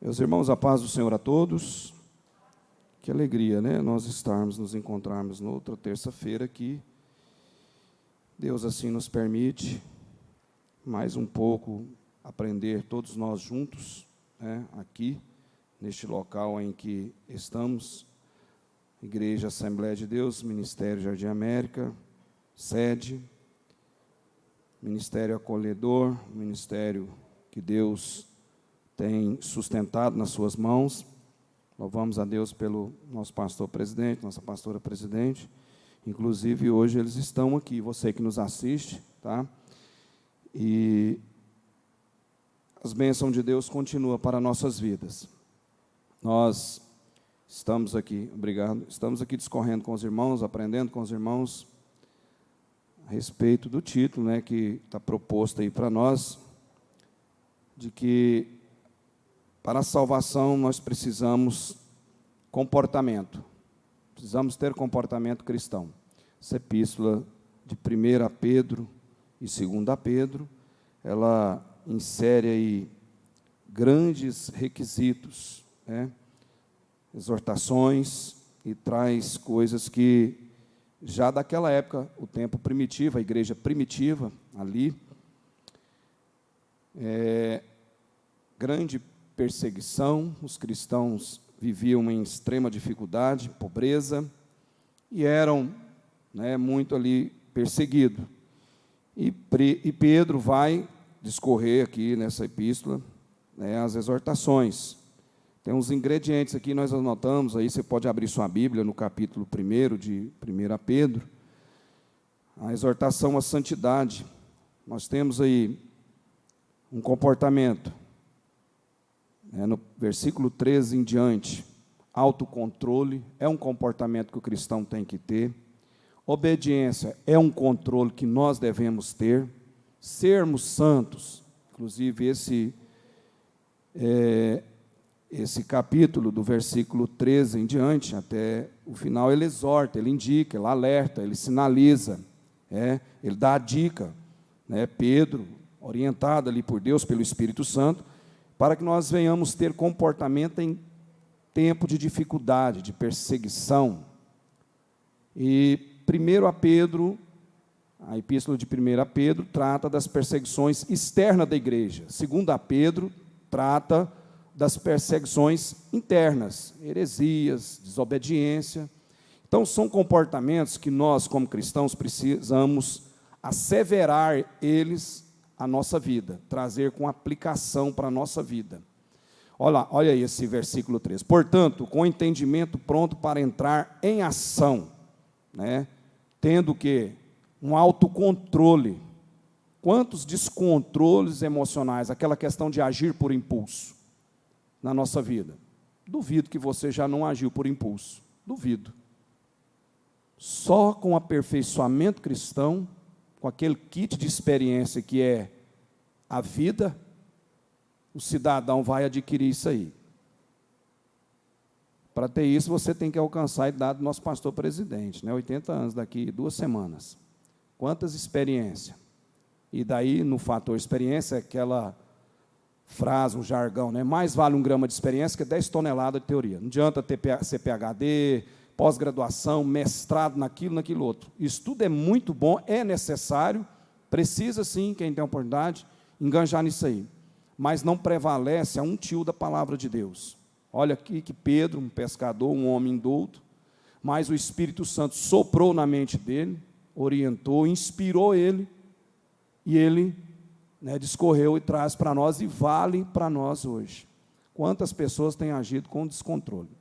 Meus irmãos, a paz do Senhor a todos. Que alegria, né? Nós nos encontrarmos noutra terça-feira aqui. Deus assim nos permite mais um pouco aprender todos nós juntos, né? Aqui, neste local em que estamos, Igreja Assembleia de Deus, Ministério Jardim América, sede, Ministério Acolhedor, Ministério que Deus tem sustentado nas suas mãos. Louvamos a Deus pelo nosso pastor presidente, nossa pastora presidente. Inclusive, hoje eles estão aqui, você que nos assiste, tá? E as bênçãos de Deus continuam para nossas vidas. Nós estamos aqui, obrigado, estamos aqui discorrendo com os irmãos, aprendendo com os irmãos a respeito do título, né, que está proposto aí para nós, de que para a salvação nós precisamos comportamento, precisamos ter comportamento cristão. Essa epístola de 1 Pedro e 2 Pedro, ela insere aí grandes requisitos, né? Exortações, e traz coisas que já daquela época, o tempo primitivo, a igreja primitiva ali, grande perseguição, os cristãos viviam em extrema dificuldade, pobreza, e eram, né, muito ali perseguidos. E Pedro vai discorrer aqui nessa epístola, né, as exortações. Tem uns ingredientes aqui, nós anotamos, aí você pode abrir sua Bíblia no capítulo 1 de 1 Pedro, a exortação à santidade. Nós temos aí um comportamento, no versículo 13 em diante, autocontrole é um comportamento que o cristão tem que ter, obediência é um controle que nós devemos ter, sermos santos, inclusive esse capítulo, do versículo 13 em diante, até o final, ele exorta, ele indica, ele alerta, ele sinaliza, ele dá a dica, né? Pedro, orientado ali por Deus, pelo Espírito Santo, para que nós venhamos ter comportamento em tempo de dificuldade, de perseguição. E 1 Pedro, a epístola de 1 Pedro, trata das perseguições externas da igreja. 2 Pedro trata das perseguições internas, heresias, desobediência. Então, são comportamentos que nós, como cristãos, precisamos asseverar eles a nossa vida, trazer com aplicação para a nossa vida. Olha aí esse versículo 13. Portanto, com entendimento pronto para entrar em ação, né? Tendo que um autocontrole. Quantos descontroles emocionais, aquela questão de agir por impulso na nossa vida? Duvido que você já não agiu por impulso, duvido. Só com aperfeiçoamento cristão, com aquele kit de experiência que é a vida, o cidadão vai adquirir isso aí. Para ter isso, você tem que alcançar a idade do nosso pastor presidente, né? 80 anos, daqui 2 semanas. Quantas experiências? E daí, no fator experiência, aquela frase, um jargão, né? Mais vale 1 grama de experiência que 10 toneladas de teoria. Não adianta ter CPHD, pós-graduação, mestrado naquilo outro. Isso tudo é muito bom, é necessário, precisa sim, quem tem a oportunidade, enganjar nisso aí. Mas não prevalece a um tio da palavra de Deus. Olha aqui que Pedro, um pescador, um homem douto, mas o Espírito Santo soprou na mente dele, orientou, inspirou ele, e ele, né, discorreu e traz para nós, e vale para nós hoje. Quantas pessoas têm agido com descontrole?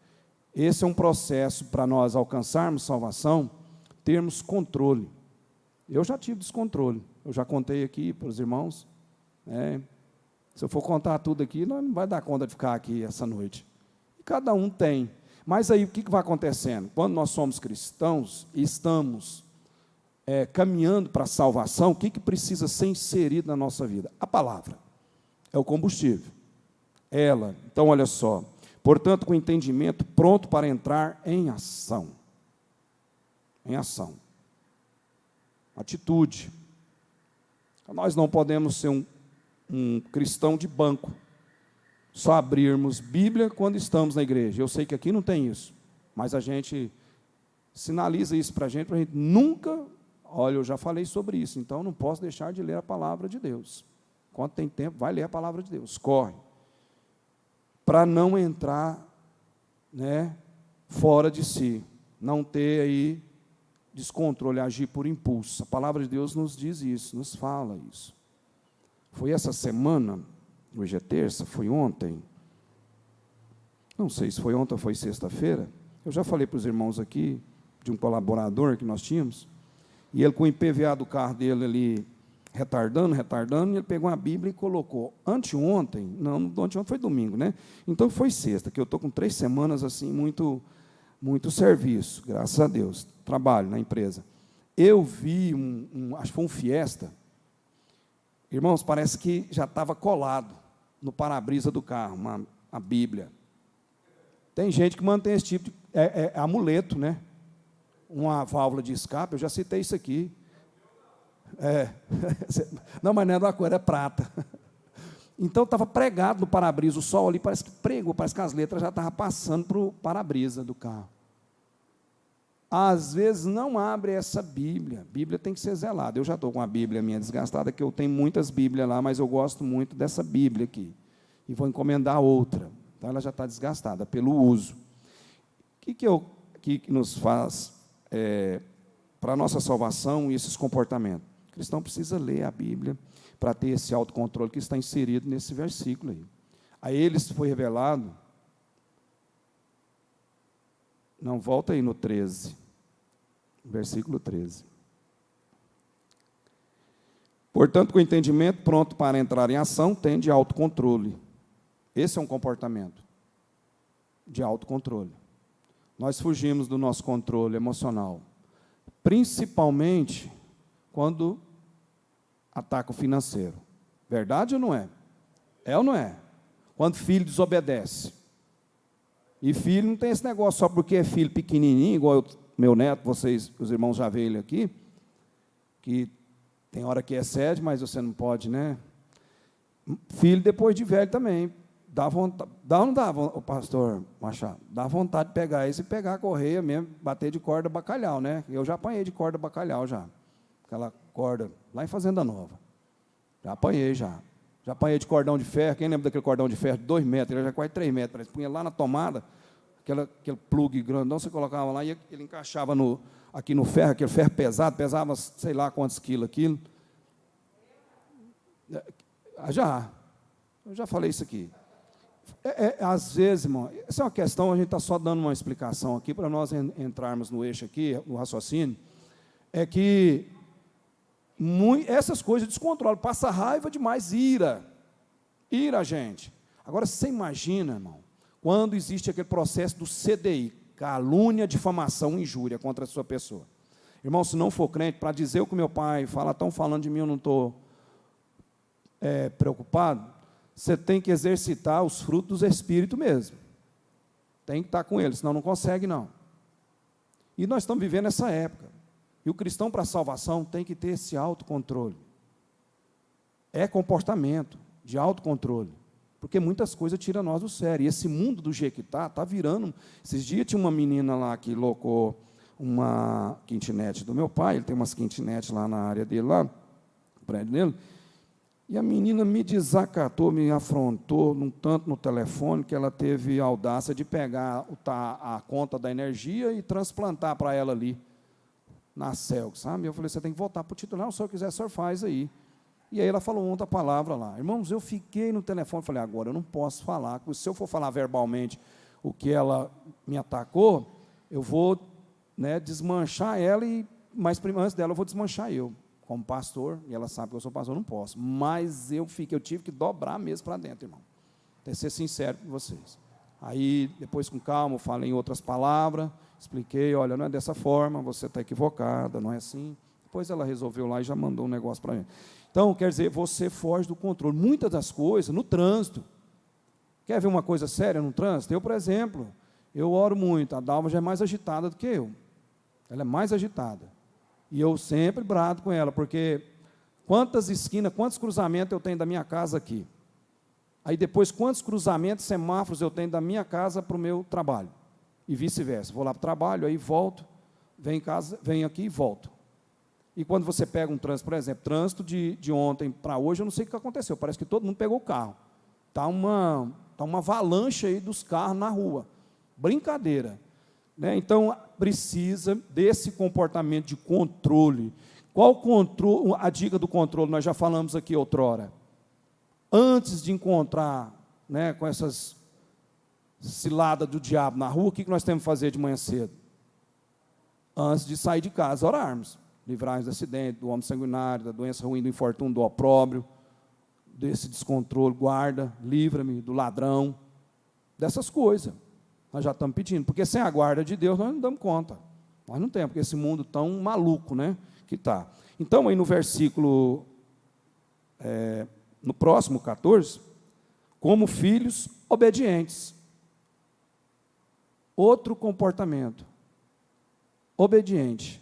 Esse é um processo para nós alcançarmos salvação, termos controle. Eu já tive descontrole, eu já contei aqui para os irmãos, se eu for contar tudo aqui, nós não vai dar conta de ficar aqui essa noite. E cada um tem. Mas aí o que vai acontecendo? Quando nós somos cristãos e estamos caminhando para a salvação, o que precisa ser inserido na nossa vida? A palavra é o combustível. Ela, então olha só, portanto, com entendimento pronto para entrar em ação. Em ação. Atitude. Nós não podemos ser um cristão de banco, só abrirmos Bíblia quando estamos na igreja. Eu sei que aqui não tem isso, mas a gente sinaliza isso para a gente nunca... Olha, eu já falei sobre isso, então não posso deixar de ler a palavra de Deus. Quando tem tempo, vai ler a palavra de Deus, corre. Para não entrar, né, fora de si, não ter aí descontrole, agir por impulso. A palavra de Deus nos diz isso, nos fala isso. Foi essa semana, hoje é terça, foi ontem, não sei se foi ontem ou foi sexta-feira, eu já falei para os irmãos aqui, de um colaborador que nós tínhamos, e ele com o IPVA do carro dele ali, retardando, e ele pegou uma Bíblia e colocou, anteontem foi domingo, né? Então foi sexta, que eu estou com 3 semanas, assim, muito serviço, graças a Deus, trabalho na empresa. Eu vi, acho que foi um Fiesta, irmãos, parece que já estava colado no para-brisa do carro, a Bíblia. Tem gente que mantém esse tipo de amuleto, né? Uma válvula de escape, eu já citei isso aqui. Não, mas não é da cor, é prata. Então, estava pregado no para-brisa, o sol ali parece que pregou, parece que as letras já estavam passando para o para-brisa do carro. Às vezes não abre essa Bíblia, a Bíblia tem que ser zelada. Eu já estou com a Bíblia minha desgastada, que eu tenho muitas Bíblias lá, mas eu gosto muito dessa Bíblia aqui. E vou encomendar outra, então ela já está desgastada pelo uso. O que nos faz, para a nossa salvação, esses comportamentos? O cristão precisa ler a Bíblia para ter esse autocontrole que está inserido nesse versículo aí. A eles foi revelado... Não, volta aí no 13, versículo 13. Portanto, com o entendimento pronto para entrar em ação, tem de autocontrole. Esse é um comportamento de autocontrole. Nós fugimos do nosso controle emocional, principalmente quando ataca o financeiro. Verdade ou não é? É ou não é? Quando filho desobedece. E filho não tem esse negócio só porque é filho pequenininho, igual meu neto, vocês, os irmãos já veem ele aqui, que tem hora que excede, mas você não pode, né? Filho depois de velho também, dá vontade, dá ou não dá, o pastor Machado? Dá vontade de pegar esse e pegar a correia mesmo, bater de corda bacalhau, né? Eu já apanhei de corda bacalhau já, aquela corda lá em Fazenda Nova, já apanhei já. Já apanhei de cordão de ferro, quem lembra daquele cordão de ferro de 2 metros, ele já quase 3 metros, parece, punha lá na tomada, aquele plug grandão, você colocava lá e ele encaixava aqui no ferro, aquele ferro pesado, pesava sei lá quantos quilos aquilo. Eu já falei isso aqui. Às vezes, irmão, essa é uma questão, a gente está só dando uma explicação aqui, para nós entrarmos no eixo aqui, no raciocínio, é que essas coisas descontrolam, passa raiva demais, ira, gente. Agora, você imagina, irmão, quando existe aquele processo do CDI, calúnia, difamação, injúria contra a sua pessoa. Irmão, se não for crente, para dizer o que meu pai fala, estão falando de mim, eu não estou preocupado, você tem que exercitar os frutos do Espírito mesmo. Tem que estar com eles, senão não consegue, não. E nós estamos vivendo essa época. E o cristão, para a salvação, tem que ter esse autocontrole. É comportamento de autocontrole. Porque muitas coisas tiram nós do sério. E esse mundo do jeito que está virando... Esses dias tinha uma menina lá que locou uma kitnet do meu pai, ele tem umas kitnets lá na área dele, lá, no prédio dele, e a menina me desacatou, me afrontou, num tanto no telefone, que ela teve a audácia de pegar a conta da energia e transplantar para ela ali, na CELG, sabe? Eu falei, você tem que voltar para o titular, se o senhor quiser, o senhor faz aí. E aí ela falou outra palavra lá. Irmãos, eu fiquei no telefone, falei, agora eu não posso falar, porque se eu for falar verbalmente o que ela me atacou, eu vou, né, desmanchar ela, mas antes dela eu vou desmanchar eu, como pastor, e ela sabe que eu sou pastor, eu não posso. Mas eu tive que dobrar mesmo para dentro, irmão. Tem que ser sincero com vocês. Aí, depois com calma, eu falei em outras palavras, expliquei, olha, não é dessa forma, você está equivocada, não é assim. Depois ela resolveu lá e já mandou um negócio para mim. Então, quer dizer, você foge do controle. Muitas das coisas, no trânsito. Quer ver uma coisa séria no trânsito? Eu, por exemplo, eu oro muito, a Dalva já é mais agitada do que eu. Ela é mais agitada. E eu sempre brado com ela, porque quantas esquinas, quantos cruzamentos eu tenho da minha casa aqui? Aí depois, quantos cruzamentos, semáforos eu tenho da minha casa para o meu trabalho? E vice-versa. Vou lá para o trabalho, aí volto, venho em casa, venho aqui e volto. E quando você pega um trânsito, por exemplo, trânsito de ontem para hoje, eu não sei o que aconteceu, parece que todo mundo pegou o carro. Está uma avalanche aí dos carros na rua. Brincadeira. Né? Então, precisa desse comportamento de controle. Qual controle? A dica do controle, nós já falamos aqui outrora. Antes de encontrar, né, com essas ciladas do diabo na rua, o que nós temos que fazer de manhã cedo? Antes de sair de casa, orarmos. Livrar-nos do acidente, do homem sanguinário, da doença ruim, do infortúnio, do opróbrio, desse descontrole. Guarda, livra-me do ladrão, dessas coisas. Nós já estamos pedindo, porque sem a guarda de Deus nós não damos conta. Nós não temos, porque esse mundo tão maluco, né, que está. Então, aí no versículo... no próximo 14, como filhos obedientes. Outro comportamento, obediente.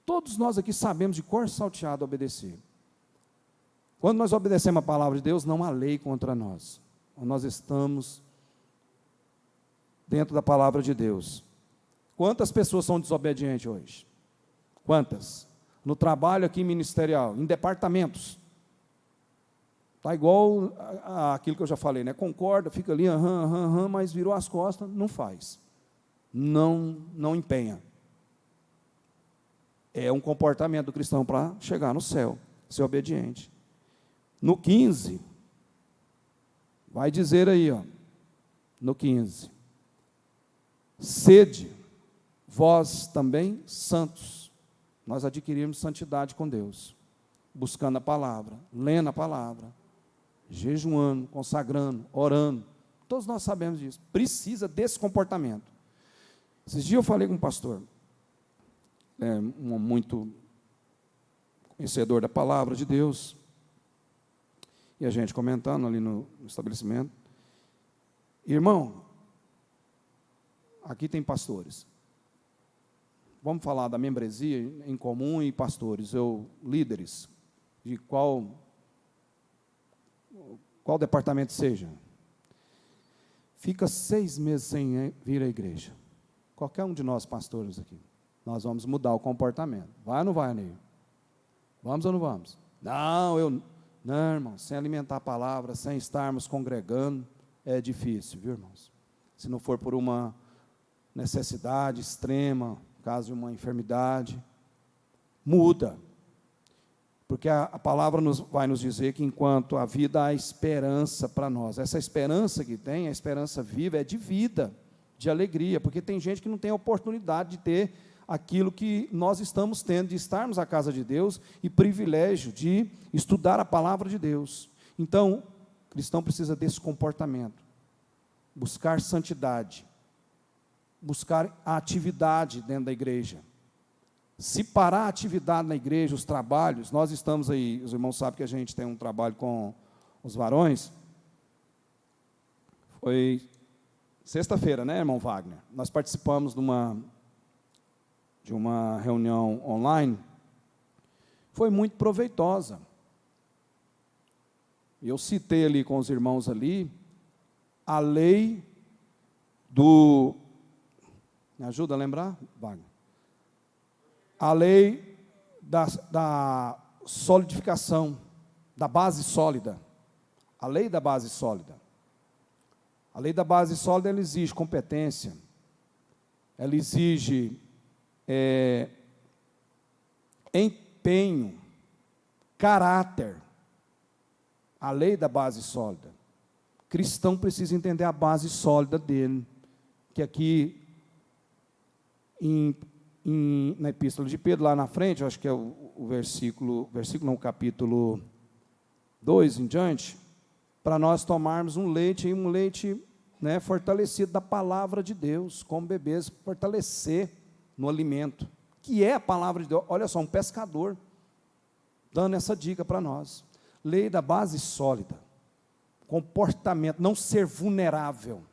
Todos nós aqui sabemos de cor salteado obedecer. Quando nós obedecemos a palavra de Deus, não há lei contra nós. Nós estamos dentro da palavra de Deus. Quantas pessoas são desobedientes hoje? Quantas? No trabalho aqui ministerial, em departamentos. Está igual aquilo que eu já falei, né? Concorda, fica ali, mas virou as costas, não faz. Não empenha. É um comportamento do cristão para chegar no céu, ser obediente. No 15, vai dizer aí, ó, no 15, sede, vós também santos. Nós adquirimos santidade com Deus, buscando a palavra, lendo a palavra, jejuando, consagrando, orando. Todos nós sabemos disso. Precisa desse comportamento. Esses dias eu falei com um pastor, muito conhecedor da palavra de Deus, e a gente comentando ali no estabelecimento. Irmão, aqui tem pastores. Vamos falar da membresia em comum e pastores, líderes, de qual departamento seja. Fica 6 meses sem vir à igreja. Qualquer um de nós pastores aqui, nós vamos mudar o comportamento. Vai ou não vai, Neil? Vamos ou não vamos? Não, irmão, sem alimentar a palavra, sem estarmos congregando, é difícil, viu, irmãos? Se não for por uma necessidade extrema, caso de uma enfermidade, muda. Porque a palavra vai nos dizer que enquanto a vida há esperança para nós. Essa esperança que tem, a esperança viva, é de vida, de alegria, porque tem gente que não tem a oportunidade de ter aquilo que nós estamos tendo, de estarmos à casa de Deus e privilégio de estudar a palavra de Deus. Então, o cristão precisa desse comportamento, buscar santidade, buscar a atividade dentro da igreja. Se parar a atividade na igreja, os trabalhos, nós estamos aí, os irmãos sabem que a gente tem um trabalho com os varões, foi sexta-feira, né, irmão Wagner? Nós participamos de uma reunião online, foi muito proveitosa. Eu citei ali com os irmãos ali, a lei do... Me ajuda a lembrar, Wagner? A lei da solidificação, da base sólida. A lei da base sólida. A lei da base sólida, ela exige competência, ela exige empenho, caráter. A lei da base sólida. O cristão precisa entender a base sólida dele, que aqui na epístola de Pedro, lá na frente, eu acho que é o versículo não, o capítulo 2 em diante, para nós tomarmos um leite, né, fortalecido da palavra de Deus, como bebês, fortalecer no alimento, que é a palavra de Deus. Olha só, um pescador, dando essa dica para nós. Lei da base sólida, comportamento, não ser vulnerável.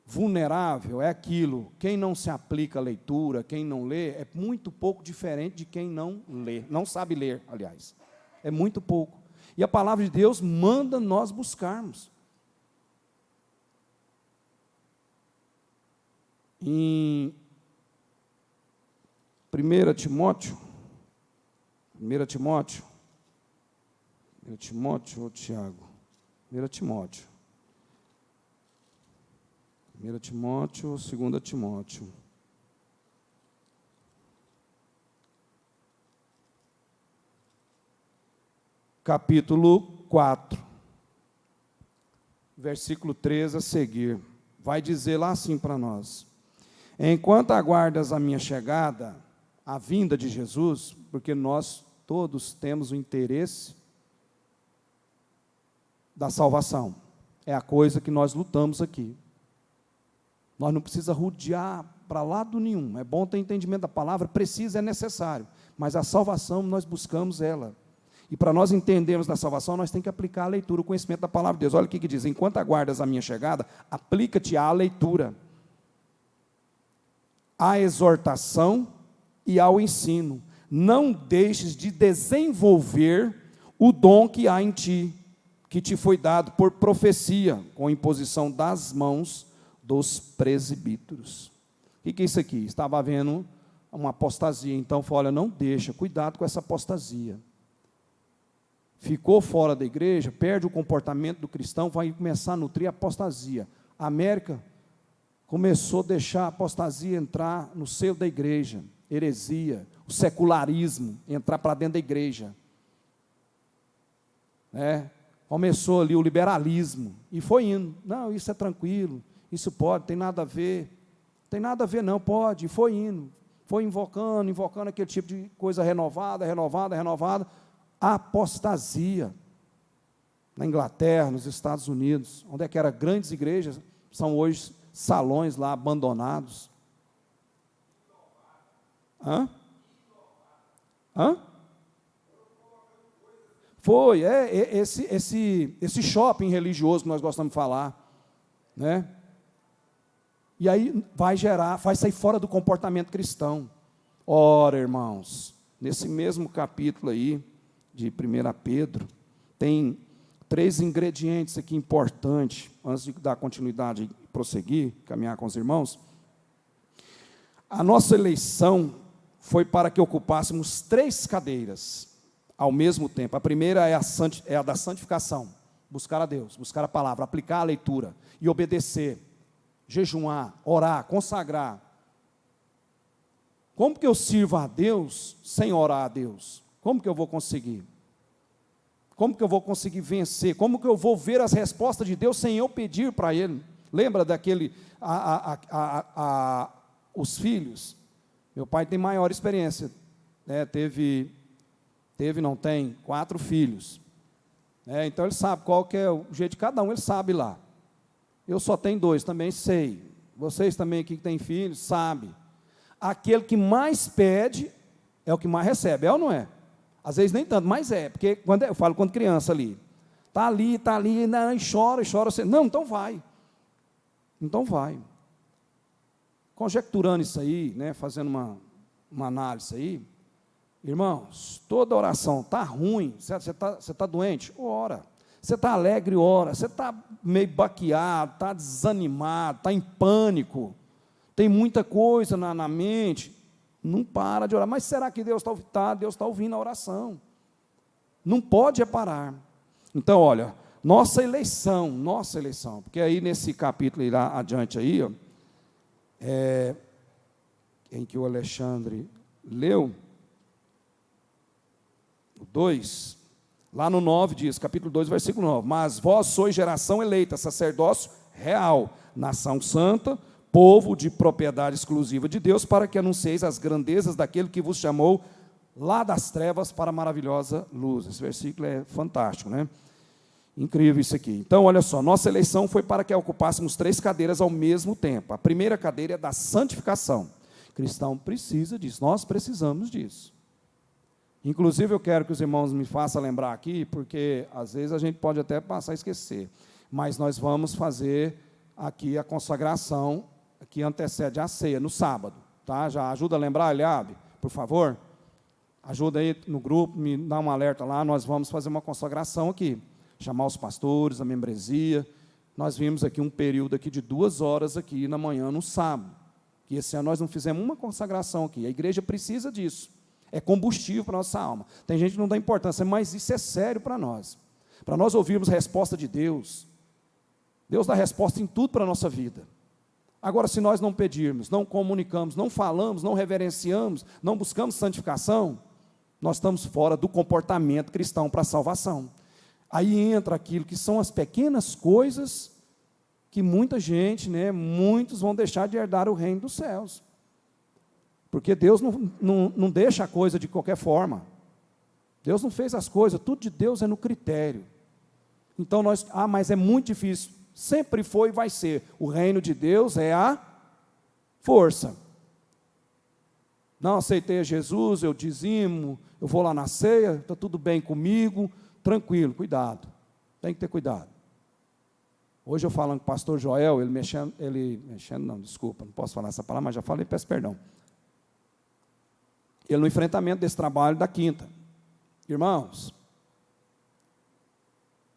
Vulnerável é aquilo, quem não se aplica à leitura, quem não lê, é muito pouco diferente de quem não lê, não sabe ler, aliás, é muito pouco. E a palavra de Deus manda nós buscarmos. em 1 Timóteo ou Tiago? 1 Timóteo. 1 Timóteo ou 2 Timóteo? Capítulo 4, versículo 13 a seguir. Vai dizer lá assim para nós: enquanto aguardas a minha chegada, a vinda de Jesus, porque nós todos temos o interesse da salvação, é a coisa que nós lutamos aqui. Nós não precisamos rodear para lado nenhum, é bom ter entendimento da palavra, precisa, é necessário, mas a salvação nós buscamos ela. E para nós entendermos da salvação, nós temos que aplicar a leitura, o conhecimento da palavra de Deus. Olha o que diz: enquanto aguardas a minha chegada, aplica-te à leitura, à exortação e ao ensino. Não deixes de desenvolver o dom que há em ti, que te foi dado por profecia, com imposição das mãos dos presbíteros. O que é isso aqui? Estava havendo uma apostasia, então falou: olha, não deixa, cuidado com essa apostasia. Ficou fora da igreja, perde o comportamento do cristão, vai começar a nutrir a apostasia. A América começou a deixar a apostasia entrar no seio da igreja, heresia, o secularismo, entrar para dentro da igreja. Começou ali o liberalismo, e foi indo. Não, isso é tranquilo, isso pode, tem nada a ver. Tem nada a ver não, pode, e foi indo. Foi invocando aquele tipo de coisa renovada. Apostasia. Na Inglaterra, nos Estados Unidos, onde é que eram grandes igrejas, são hoje salões lá abandonados. Foi, esse shopping religioso que nós gostamos de falar, né? E aí vai sair fora do comportamento cristão. Ora, irmãos, nesse mesmo capítulo aí, de 1 Pedro, tem 3 ingredientes aqui importantes, antes de dar continuidade e prosseguir, caminhar com os irmãos. A nossa eleição foi para que ocupássemos 3 cadeiras ao mesmo tempo. A primeira é a da santificação, buscar a Deus, buscar a palavra, aplicar a leitura e obedecer, jejuar, orar, consagrar. Como que eu sirvo a Deus sem orar a Deus? Como que eu vou conseguir? Como que eu vou conseguir vencer? Como que eu vou ver as respostas de Deus sem eu pedir para Ele? Lembra daquele, os filhos? Meu pai tem maior experiência, né? Teve, não tem, 4 filhos. Então ele sabe qual que é o jeito de cada um, ele sabe lá. Eu só tenho 2, também sei. Vocês também aqui que têm filhos, sabem. Aquele que mais pede é o que mais recebe, é ou não é? Às vezes nem tanto, mas é, porque eu falo quando criança ali, está ali, não, e chora, você, não, então vai. Conjecturando isso aí, né, fazendo uma análise aí, irmãos, toda oração está ruim, você está doente? Ora. Você está alegre? Ora. Você está meio baqueado, está desanimado, está em pânico, tem muita coisa na mente, não para de orar. Mas será que Deus está Deus está ouvindo a oração? Não pode parar. Então, olha, nossa eleição, porque aí nesse capítulo aí lá adiante aí, ó, em que o Alexandre leu, o 2, lá no 9 diz, capítulo 2, versículo 9, mas vós sois geração eleita, sacerdócio real, nação santa, povo de propriedade exclusiva de Deus, para que anuncieis as grandezas daquele que vos chamou lá das trevas para a maravilhosa luz. Esse versículo é fantástico, né? Incrível isso aqui. Então, olha só, nossa eleição foi para que ocupássemos 3 cadeiras ao mesmo tempo. A primeira cadeira é da santificação. O cristão precisa disso, nós precisamos disso. Inclusive, eu quero que os irmãos me façam lembrar aqui, porque às vezes a gente pode até passar a esquecer, mas nós vamos fazer aqui a consagração, que antecede a ceia, no sábado, tá? Já ajuda a lembrar, Eliabe, por favor? Ajuda aí no grupo, me dá um alerta lá, nós vamos fazer uma consagração aqui, chamar os pastores, a membresia. Nós vimos aqui um período aqui de 2 horas aqui na manhã, no sábado, que esse ano nós não fizemos uma consagração aqui. A igreja precisa disso. É combustível para a nossa alma. Tem gente que não dá importância, mas isso é sério para nós. Para nós ouvirmos a resposta de Deus. Deus dá resposta em tudo para a nossa vida. Agora, se nós não pedirmos, não comunicamos, não falamos, não reverenciamos, não buscamos santificação, nós estamos fora do comportamento cristão para a salvação. Aí entra aquilo que são as pequenas coisas que muita gente, muitos vão deixar de herdar o reino dos céus. Porque Deus não deixa a coisa de qualquer forma. Deus não fez as coisas, tudo de Deus é no critério. Então mas é muito difícil. Sempre foi e vai ser. O reino de Deus é a força. Não aceitei a Jesus, eu dizimo, eu vou lá na ceia, está tudo bem comigo, tranquilo, cuidado. Tem que ter cuidado. Hoje eu falando com o pastor Joel, não posso falar essa palavra, mas já falei, peço perdão. Ele no enfrentamento desse trabalho da quinta. Irmãos,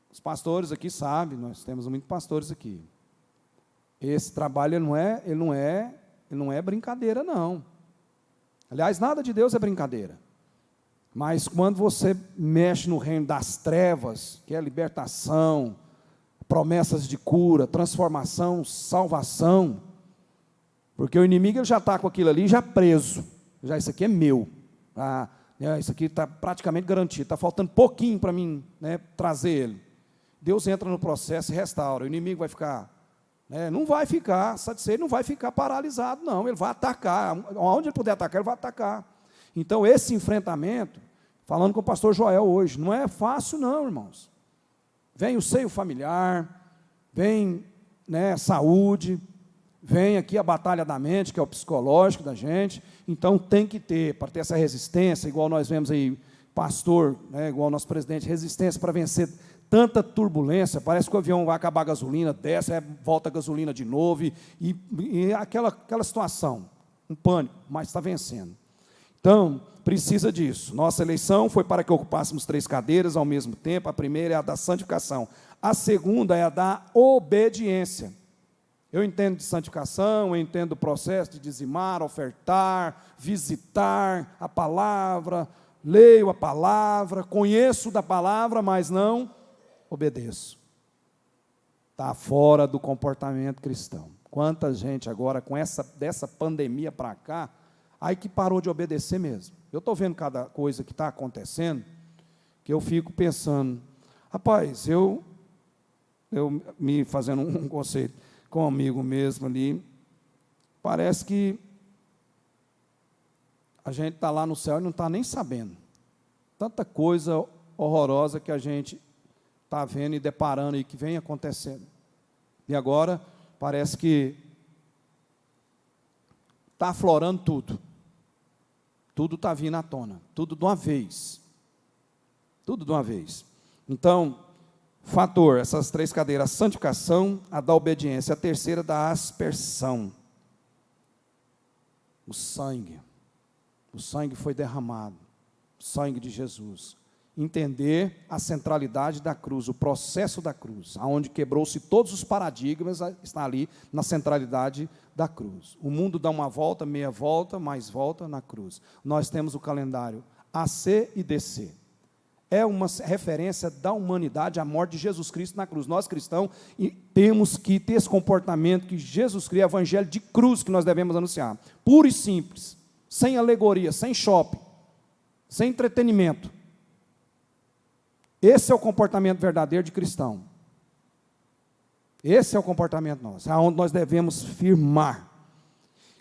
os pastores aqui sabem, nós temos muitos pastores aqui. Esse trabalho ele não é brincadeira, não. Aliás, nada de Deus é brincadeira. Mas quando você mexe no reino das trevas, que é libertação, promessas de cura, transformação, salvação, porque o inimigo ele já está com aquilo ali já preso. Já isso aqui é meu. Isso aqui está praticamente garantido. Está faltando pouquinho para mim trazer ele. Deus entra no processo e restaura. O inimigo vai ficar, não vai ficar satisfeito, não vai ficar paralisado, não. Ele vai atacar. Onde ele puder atacar, ele vai atacar. Então, esse enfrentamento, falando com o pastor Joel hoje, não é fácil, não, irmãos. Vem o seio familiar, vem saúde, vem aqui a batalha da mente, que é o psicológico da gente. Então, tem que ter, para ter essa resistência, igual nós vemos aí, pastor, igual o nosso presidente, resistência para vencer tanta turbulência, parece que o avião vai acabar a gasolina, desce, volta a gasolina de novo, e aquela situação, um pânico, mas está vencendo. Então, precisa disso. Nossa eleição foi para que ocupássemos 3 cadeiras ao mesmo tempo. A primeira é a da santificação, a segunda é a da obediência. Eu entendo de santificação, eu entendo o processo de dizimar, ofertar, visitar a palavra, leio a palavra, conheço da palavra, mas não obedeço. Está fora do comportamento cristão. Quanta gente agora, dessa pandemia para cá, aí que parou de obedecer mesmo. Eu estou vendo cada coisa que está acontecendo, que eu fico pensando, rapaz, eu me fazendo um conceito com um amigo mesmo ali, parece que a gente está lá no céu e não está nem sabendo. Tanta coisa horrorosa que a gente está vendo e deparando e que vem acontecendo. E agora parece que está aflorando tudo. Tudo está vindo à tona. Tudo de uma vez. Tudo de uma vez. Então, fator, essas 3 cadeiras, a santificação, a da obediência, a terceira da aspersão. O sangue. O sangue foi derramado. O sangue de Jesus. Entender a centralidade da cruz, o processo da cruz, aonde quebrou-se todos os paradigmas, está ali na centralidade da cruz. O mundo dá uma volta, meia volta, mais volta na cruz. Nós temos o calendário AC e DC. É uma referência da humanidade à morte de Jesus Cristo na cruz. Nós cristãos temos que ter esse comportamento que Jesus Cristo, é o evangelho de cruz que nós devemos anunciar. Puro e simples, sem alegoria, sem shopping, sem entretenimento. Esse é o comportamento verdadeiro de cristão. Esse é o comportamento nosso, aonde nós devemos firmar.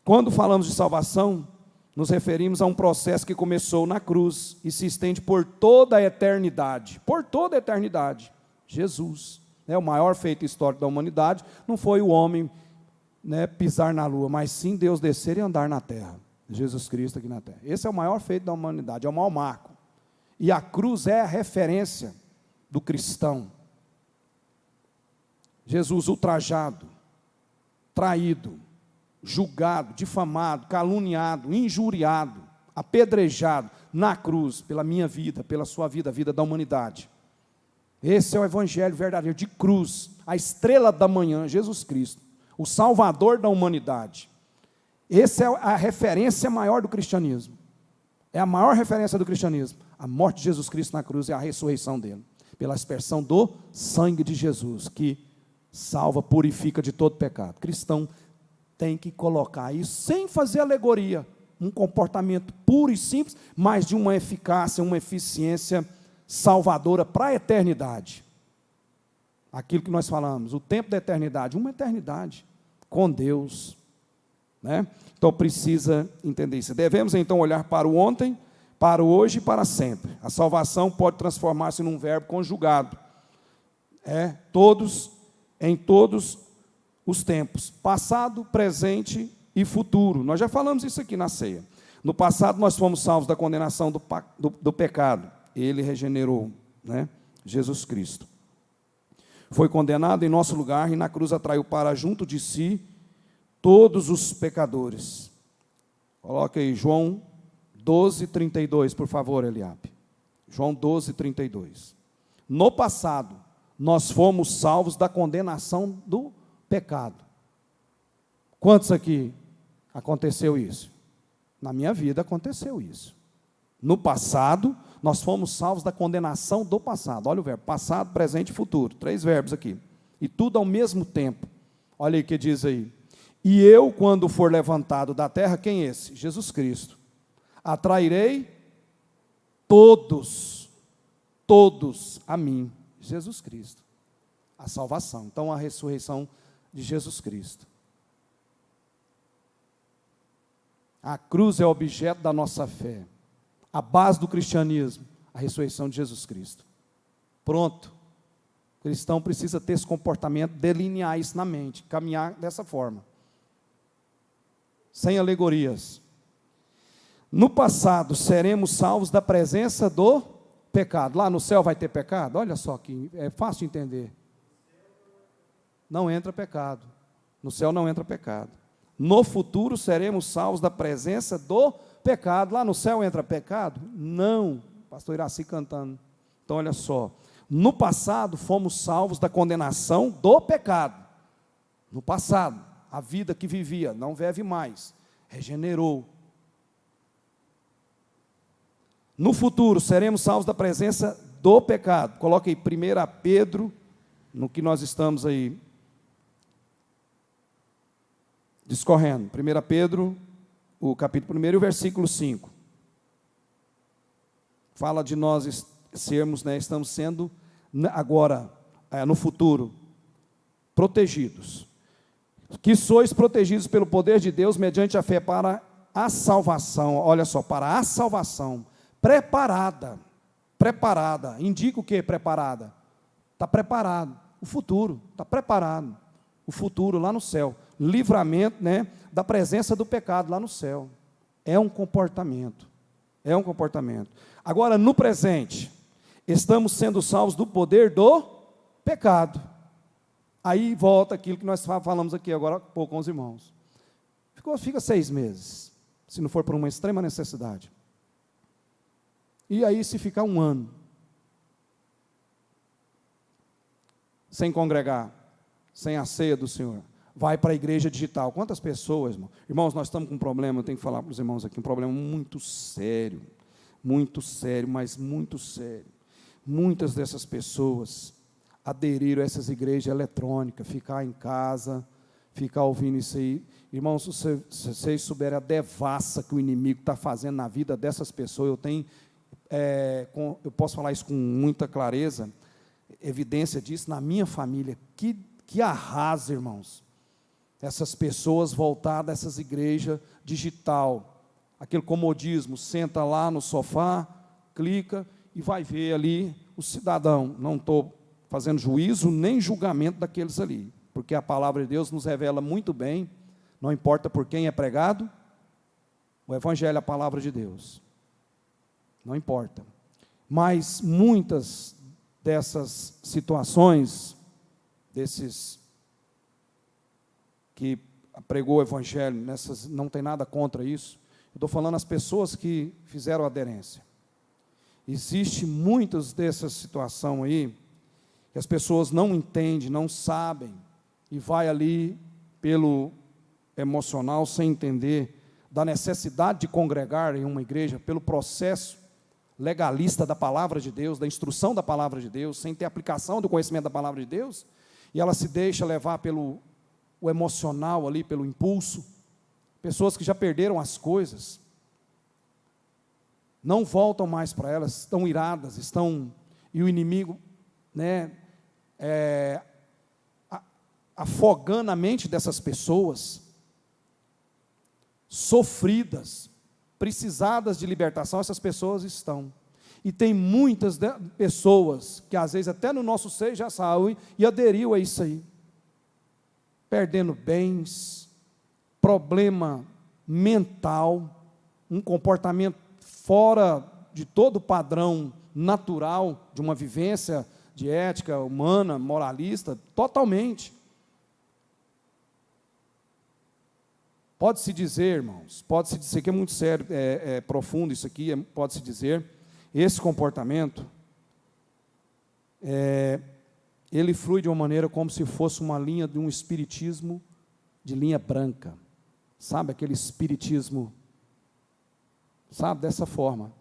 Quando falamos de salvação, nos referimos a um processo que começou na cruz e se estende por toda a eternidade. Por toda a eternidade. Jesus, o maior feito histórico da humanidade, não foi o homem pisar na lua, mas sim Deus descer e andar na terra. Jesus Cristo aqui na terra. Esse é o maior feito da humanidade, é o maior marco. E a cruz é a referência do cristão. Jesus ultrajado, traído, julgado, difamado, caluniado, injuriado, apedrejado na cruz, pela minha vida, pela sua vida, a vida da humanidade. Esse é o evangelho verdadeiro de cruz, a estrela da manhã, Jesus Cristo, o Salvador da humanidade. Essa é a referência maior do cristianismo. É a maior referência do cristianismo. A morte de Jesus Cristo na cruz e a ressurreição dele. Pela aspersão do sangue de Jesus, que salva, purifica de todo pecado. Cristão tem que colocar isso sem fazer alegoria. Um comportamento puro e simples, mas de uma eficácia, uma eficiência salvadora para a eternidade. Aquilo que nós falamos, o tempo da eternidade, uma eternidade com Deus, né? Então precisa entender isso. Devemos então olhar para o ontem, para o hoje e para sempre. A salvação pode transformar-se num verbo conjugado. Todos, em todos os tempos, passado, presente e futuro. Nós já falamos isso aqui na ceia. No passado nós fomos salvos da condenação do pecado. Ele regenerou, né? Jesus Cristo. Foi condenado em nosso lugar e na cruz atraiu para junto de si todos os pecadores. Coloca aí João 12:32, por favor, Eliabe. João 12:32. No passado, nós fomos salvos da condenação do pecado. Quantos aqui aconteceu isso? Na minha vida aconteceu isso. No passado, nós fomos salvos da condenação do passado. Olha o verbo, passado, presente e futuro. 3 verbos aqui. E tudo ao mesmo tempo. Olha aí o que diz aí. E eu, quando for levantado da terra, quem é esse? Jesus Cristo. Atrairei todos a mim. Jesus Cristo. A salvação. Então, a ressurreição de Jesus Cristo. A cruz é objeto da nossa fé. A base do cristianismo, a ressurreição de Jesus Cristo. Pronto. O cristão precisa ter esse comportamento, delinear isso na mente, caminhar dessa forma. Sem alegorias. No passado, seremos salvos da presença do pecado. Lá no céu vai ter pecado? Olha só que é fácil de entender. Não entra pecado. No céu não entra pecado. No futuro, seremos salvos da presença do pecado. Lá no céu entra pecado? Não. Pastor Iraci cantando. Então, olha só. No passado, fomos salvos da condenação do pecado. No passado, a vida que vivia, não vive mais. Regenerou. No futuro, seremos salvos da presença do pecado. Coloque aí 1 Pedro, no que nós estamos aí discorrendo. 1 Pedro, o capítulo 1 e o versículo 5. Fala de nós sermos, estamos sendo agora, no futuro, protegidos. Que sois protegidos pelo poder de Deus mediante a fé para a salvação. Olha só, para a salvação. Preparada. Indica o que preparada? Está preparado. O futuro, está preparado. O futuro lá no céu. Livramento, da presença do pecado lá no céu. É um comportamento. Agora, no presente, estamos sendo salvos do poder do pecado. Aí volta aquilo que nós falamos aqui agora há pouco com os irmãos. Fica 6 meses, se não for por uma extrema necessidade. E aí se ficar 1 ano, sem congregar, sem a ceia do Senhor, vai para a igreja digital. Quantas pessoas, irmão? Irmãos, nós estamos com um problema, eu tenho que falar para os irmãos aqui, um problema muito sério, mas muito sério. Muitas dessas pessoas aderiram a essas igrejas eletrônicas, ficar em casa, ficar ouvindo isso aí. Irmãos, se vocês souberem a devassa que o inimigo está fazendo na vida dessas pessoas, eu posso falar isso com muita clareza, evidência disso na minha família, que arrasa, irmãos, essas pessoas voltadas a essas igrejas digital, aquele comodismo, senta lá no sofá, clica e vai ver ali o cidadão. Não estou fazendo juízo nem julgamento daqueles ali, porque a palavra de Deus nos revela muito bem, não importa por quem é pregado, o evangelho é a palavra de Deus, não importa, mas muitas dessas situações, desses que pregou o evangelho, não tem nada contra isso, eu estou falando as pessoas que fizeram aderência, existe muitas dessas situações aí, que as pessoas não entendem, não sabem, e vai ali pelo emocional, sem entender da necessidade de congregar em uma igreja pelo processo legalista da palavra de Deus, da instrução da palavra de Deus, sem ter aplicação do conhecimento da palavra de Deus, e ela se deixa levar pelo o emocional ali, pelo impulso. Pessoas que já perderam as coisas, não voltam mais para elas, estão iradas, e o inimigo, afogando a mente dessas pessoas, sofridas, precisadas de libertação, essas pessoas estão. E tem muitas pessoas que às vezes até no nosso seio já saem e aderiu a isso aí, perdendo bens, problema mental, um comportamento fora de todo o padrão natural de uma vivência de ética humana, moralista, totalmente. Pode-se dizer, irmãos, pode-se dizer que é muito sério, é profundo isso aqui, pode-se dizer, esse comportamento, ele flui de uma maneira como se fosse uma linha de um espiritismo de linha branca, sabe, aquele espiritismo, sabe, dessa forma,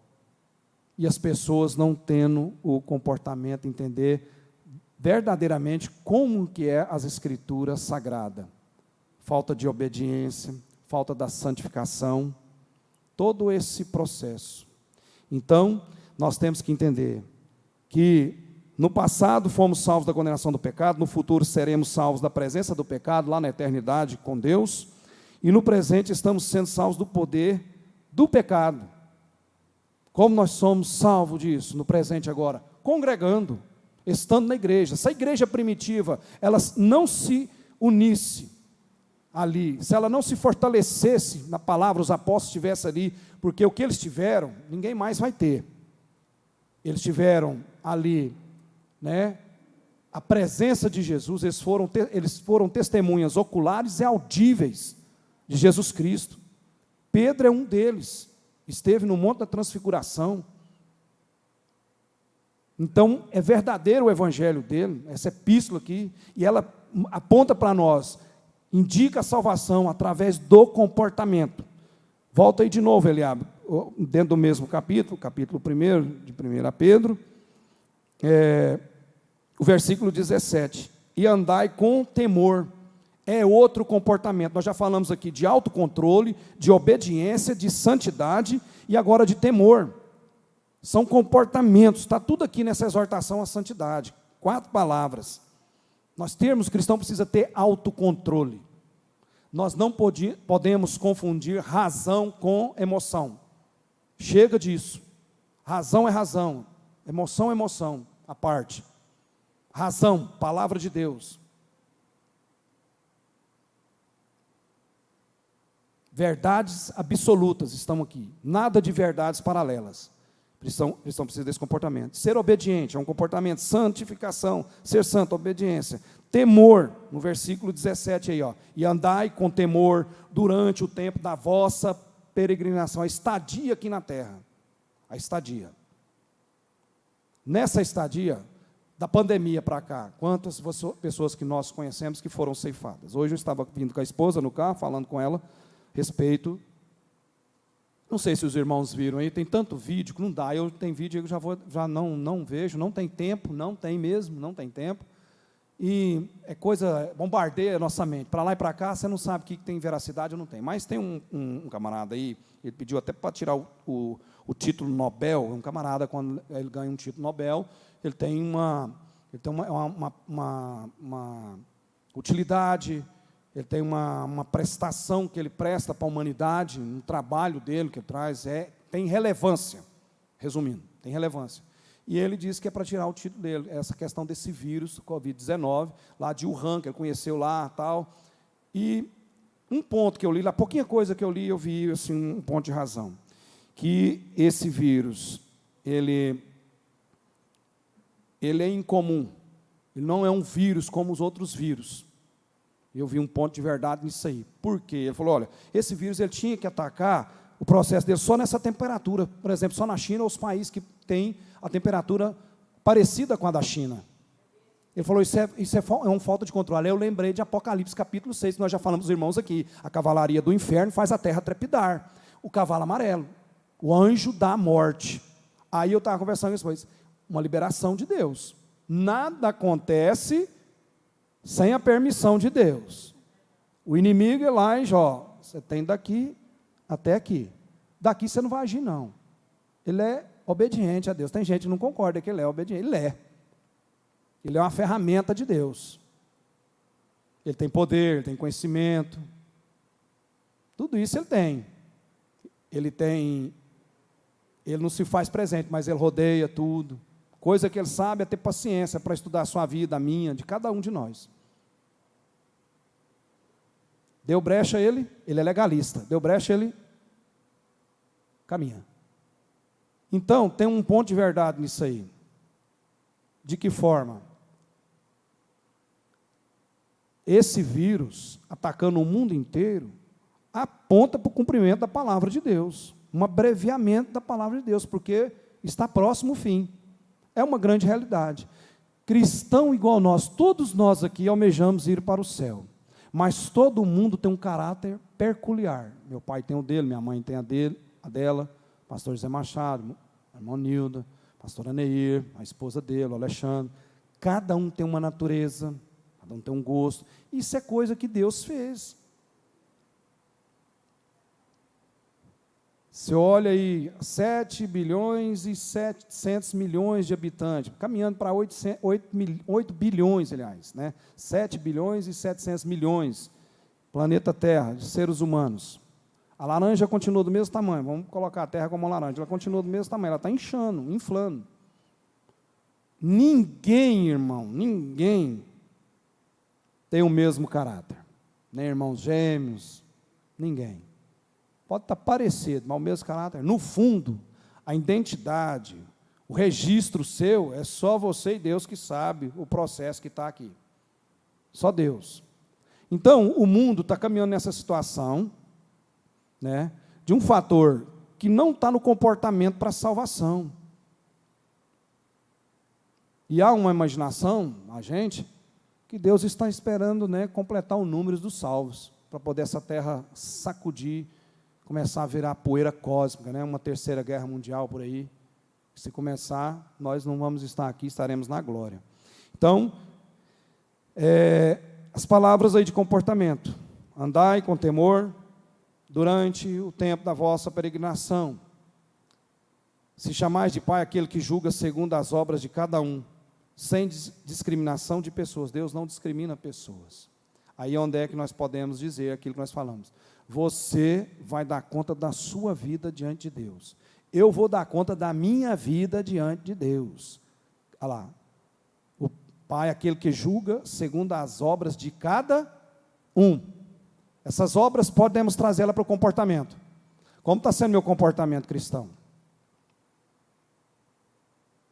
e as pessoas não tendo o comportamento, entender verdadeiramente como que é as escrituras sagradas, falta de obediência, falta da santificação, todo esse processo. Então, nós temos que entender que no passado fomos salvos da condenação do pecado, no futuro seremos salvos da presença do pecado, lá na eternidade com Deus, e no presente estamos sendo salvos do poder do pecado. Como nós somos salvos disso, no presente agora? Congregando, estando na igreja. Se a igreja primitiva, ela não se unisse ali, se ela não se fortalecesse na palavra, os apóstolos estivessem ali, porque o que eles tiveram, ninguém mais vai ter. Eles tiveram ali, a presença de Jesus, eles foram testemunhas oculares e audíveis de Jesus Cristo. Pedro é um deles, esteve no Monte da Transfiguração. Então, é verdadeiro o evangelho dele, essa epístola aqui, e ela aponta para nós, indica a salvação através do comportamento. Volta aí de novo, Eliabe, dentro do mesmo capítulo 1 de 1 Pedro, o versículo 17, e andai com temor, é outro comportamento. Nós já falamos aqui de autocontrole, de obediência, de santidade, e agora de temor. São comportamentos, está tudo aqui nessa exortação à santidade, 4 palavras. Nós cristão precisa ter autocontrole. Nós não podemos confundir razão com emoção. Chega disso. Razão é razão, emoção é emoção, à parte. Razão, palavra de Deus. Verdades absolutas estão aqui, nada de verdades paralelas. Cristão precisa desse comportamento. Ser obediente é um comportamento, santificação, ser santo, obediência. Temor, no versículo 17 aí, e andai com temor durante o tempo da vossa peregrinação, a estadia aqui na terra, a estadia. Nessa estadia, da pandemia para cá, quantas pessoas que nós conhecemos que foram ceifadas? Hoje eu estava vindo com a esposa no carro, falando com ela, respeito, não sei se os irmãos viram aí, tem tanto vídeo que não dá, eu tenho vídeo que eu já não vejo, não tem tempo, não tem mesmo, não tem tempo, e é coisa, bombardeia a nossa mente, para lá e para cá, você não sabe o que tem veracidade ou não tem, mas tem um camarada aí, ele pediu até para tirar o título Nobel, um camarada, quando ele ganha um título Nobel, ele tem uma utilidade, ele tem uma prestação que ele presta para a humanidade, um trabalho dele que ele traz, tem relevância, resumindo, tem relevância. E ele disse que é para tirar o título dele, essa questão desse vírus, Covid-19, lá de Wuhan, que ele conheceu lá, tal. E um ponto que eu li, lá, pouquinha coisa que eu li, eu vi assim, um ponto de razão, que esse vírus, ele é incomum, ele não é um vírus como os outros vírus. Eu vi um ponto de verdade nisso aí. Por quê? Ele falou, olha, esse vírus ele tinha que atacar o processo dele só nessa temperatura. Por exemplo, só na China, os países que têm a temperatura parecida com a da China. Ele falou, isso é uma falta de controle. Aí eu lembrei de Apocalipse capítulo 6, que nós já falamos, irmãos, aqui. A cavalaria do inferno faz a terra trepidar. O cavalo amarelo, o anjo da morte. Aí eu estava conversando com isso, uma liberação de Deus. Nada acontece sem a permissão de Deus. O inimigo é lá, você tem daqui até aqui. Daqui você não vai agir, não. Ele é obediente a Deus. Tem gente que não concorda que ele é obediente. Ele é. Ele é uma ferramenta de Deus. Ele tem poder, ele tem conhecimento. Tudo isso ele tem. Ele não se faz presente, mas ele rodeia tudo. Coisa que ele sabe é ter paciência para estudar a sua vida, a minha, de cada um de nós. Deu brecha ele é legalista. Deu brecha ele caminha. Então, tem um ponto de verdade nisso aí. De que forma? Esse vírus, atacando o mundo inteiro, aponta para o cumprimento da palavra de Deus. Um abreviamento da palavra de Deus, porque está próximo o fim. É uma grande realidade. Cristão igual nós, todos nós aqui almejamos ir para o céu. Mas todo mundo tem um caráter peculiar. Meu pai tem o dele, minha mãe tem a dela, pastor José Machado, a irmã Nilda, pastora Neir, a esposa dele, o Alexandre. Cada um tem uma natureza, cada um tem um gosto. Isso é coisa que Deus fez. Você olha aí, 7 bilhões e 700 milhões de habitantes, caminhando para 8 bilhões, aliás, né? 7 bilhões e 700 milhões, planeta Terra, de seres humanos. A laranja continua do mesmo tamanho, vamos colocar a Terra como uma laranja, ela continua do mesmo tamanho, ela está inchando, inflando. Ninguém, irmão, ninguém tem o mesmo caráter, nem irmãos gêmeos, ninguém. Pode estar parecido, mas o mesmo caráter. No fundo, a identidade, o registro seu, é só você e Deus que sabe o processo que está aqui. Só Deus. Então, o mundo está caminhando nessa situação, né, de um fator que não está no comportamento para a salvação. E há uma imaginação, a gente, que Deus está esperando, né, completar o número dos salvos, para poder essa terra sacudir, começar a virar poeira cósmica, né, uma terceira guerra mundial por aí. Se começar, nós não vamos estar aqui, estaremos na glória. Então, as palavras aí de comportamento. Andai com temor durante o tempo da vossa peregrinação. Se chamais de Pai aquele que julga segundo as obras de cada um, sem discriminação de pessoas. Deus não discrimina pessoas. Aí onde é que nós podemos dizer aquilo que nós falamos? Você vai dar conta da sua vida diante de Deus. Eu vou dar conta da minha vida diante de Deus. Olha lá. O Pai é aquele que julga segundo as obras de cada um. Essas obras podemos trazê-la para o comportamento. Como está sendo meu comportamento cristão?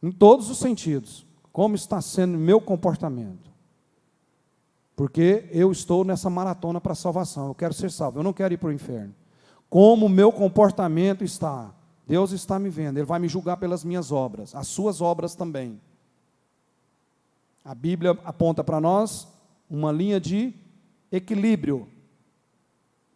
Em todos os sentidos. Como está sendo meu comportamento? Porque eu estou nessa maratona para a salvação. Eu quero ser salvo, eu não quero ir para o inferno. Como o meu comportamento está? Deus está me vendo, Ele vai me julgar pelas minhas obras, as suas obras também. A Bíblia aponta para nós uma linha de equilíbrio.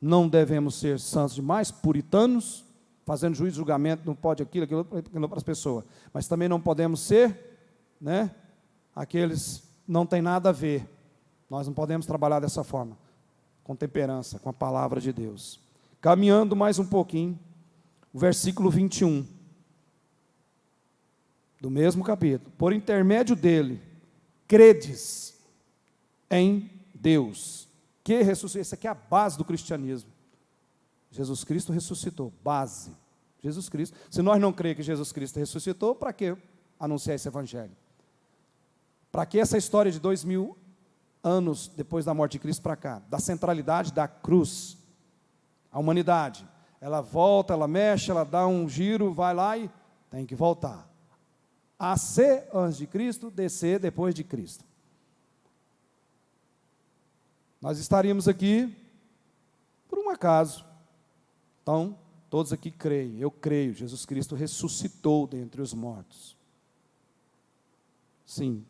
Não devemos ser santos demais, puritanos, fazendo juízo e julgamento, não pode aquilo para as pessoas. Mas também não podemos ser, né, aqueles não tem nada a ver. Nós não podemos trabalhar dessa forma, com temperança, com a palavra de Deus. Caminhando mais um pouquinho, o versículo 21, do mesmo capítulo. Por intermédio dele, credes em Deus, que ressuscitou. Essa aqui é a base do cristianismo. Jesus Cristo ressuscitou, base. Jesus Cristo. Se nós não cremos que Jesus Cristo ressuscitou, para que anunciar esse evangelho? Para que essa história de 2000 anos depois da morte de Cristo para cá, da centralidade da cruz, a humanidade, ela volta, ela mexe, ela dá um giro, vai lá e tem que voltar. A ser antes de Cristo, descer depois de Cristo. Nós estaríamos aqui por um acaso. Então, todos aqui creem, eu creio, Jesus Cristo ressuscitou dentre os mortos. Sim.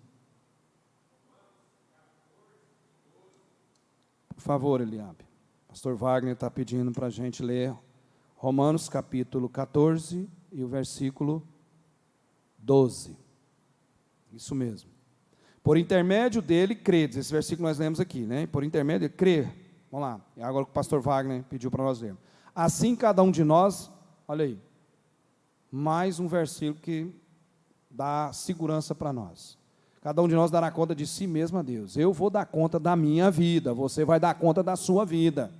favor, Eliabe. Pastor Wagner está pedindo para a gente ler Romanos capítulo 14 e o versículo 12. Isso mesmo. Por intermédio dele, credes. Esse versículo nós lemos aqui, né? Por intermédio dele, crer. Vamos lá. É agora que o pastor Wagner pediu para nós lermos. Assim cada um de nós, olha aí, mais um versículo que dá segurança para nós. Cada um de nós dará conta de si mesmo a Deus. Eu vou dar conta da minha vida, você vai dar conta da sua vida.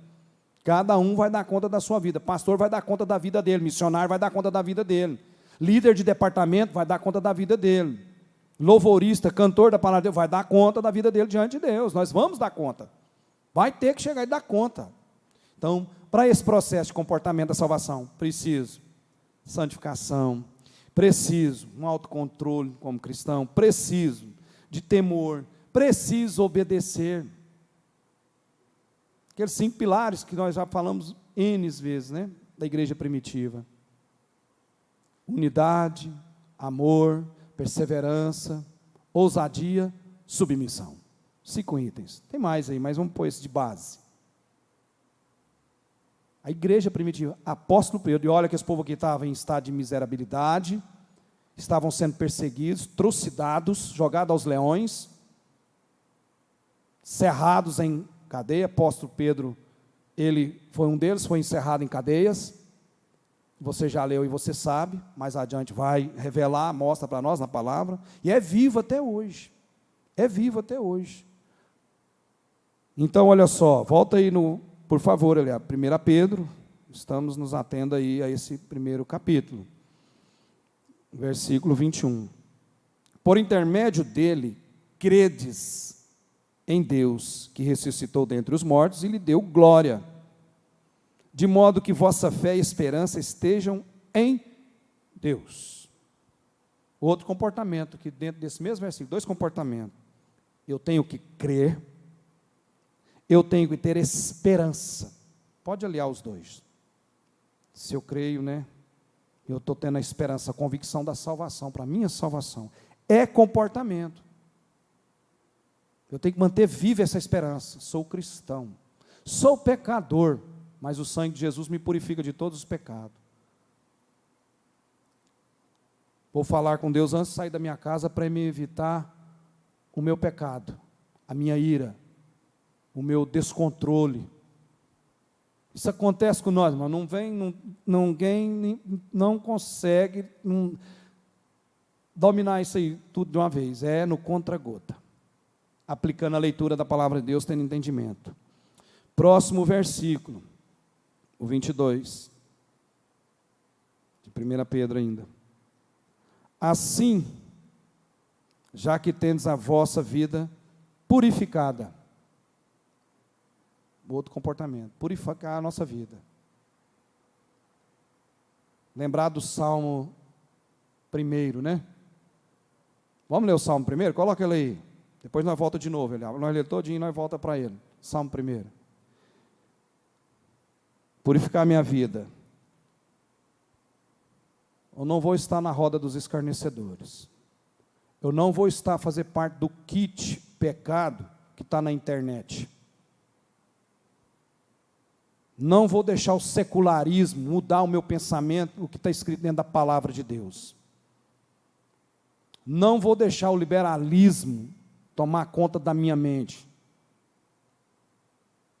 Cada um vai dar conta da sua vida. Pastor vai dar conta da vida dele, missionário vai dar conta da vida dele. Líder de departamento vai dar conta da vida dele. Louvorista, cantor da palavra de Deus vai dar conta da vida dele diante de Deus. Nós vamos dar conta. Vai ter que chegar e dar conta. Então, para esse processo de comportamento da salvação, preciso santificação, preciso um autocontrole como cristão, preciso de temor, preciso obedecer. Aqueles 5 pilares que nós já falamos N vezes, né, da igreja primitiva. Unidade, amor, perseverança, ousadia, submissão. 5 itens. Tem mais aí, mas vamos pôr esse de base. A igreja primitiva, apóstolo Pedro, e olha que esse povo aqui estava em estado de miserabilidade, estavam sendo perseguidos, trucidados, jogados aos leões, cerrados em cadeia. Apóstolo Pedro, ele foi um deles, foi encerrado em cadeias. Você já leu e você sabe, mais adiante vai revelar, mostra para nós na palavra, e é vivo até hoje. É vivo até hoje. Então, olha só, volta aí por favor, 1 Pedro, estamos nos atendo aí a esse primeiro capítulo, versículo 21. Por intermédio dele, credes em Deus, que ressuscitou dentre os mortos e lhe deu glória, de modo que vossa fé e esperança estejam em Deus. Outro comportamento, que dentro desse mesmo versículo, 2 comportamentos. Eu tenho que crer, eu tenho que ter esperança. Pode aliar os dois. Se eu creio, né? Eu estou tendo a esperança, a convicção da salvação, para a minha salvação. É comportamento. Eu tenho que manter viva essa esperança. Sou cristão. Sou pecador, mas o sangue de Jesus me purifica de todos os pecados. Vou falar com Deus antes de sair da minha casa para me evitar o meu pecado, a minha ira, o meu descontrole. Isso acontece com nós, mas ninguém não consegue dominar isso aí tudo de uma vez. É no contra-gota, aplicando a leitura da palavra de Deus, tendo entendimento. Próximo versículo, o 22, de 1 Pedro ainda. Assim, já que tendes a vossa vida purificada, outro comportamento, purificar a nossa vida. Lembrar do Salmo 1, né? Vamos ler o Salmo 1? Coloca ele aí. Depois nós voltamos de novo. Nós lemos todinho e nós voltamos para ele. Salmo 1. Purificar a minha vida. Eu não vou estar na roda dos escarnecedores. Eu não vou estar a fazer parte do kit pecado que está na internet. Não vou deixar o secularismo mudar o meu pensamento, o que está escrito dentro da palavra de Deus. Não vou deixar o liberalismo tomar conta da minha mente.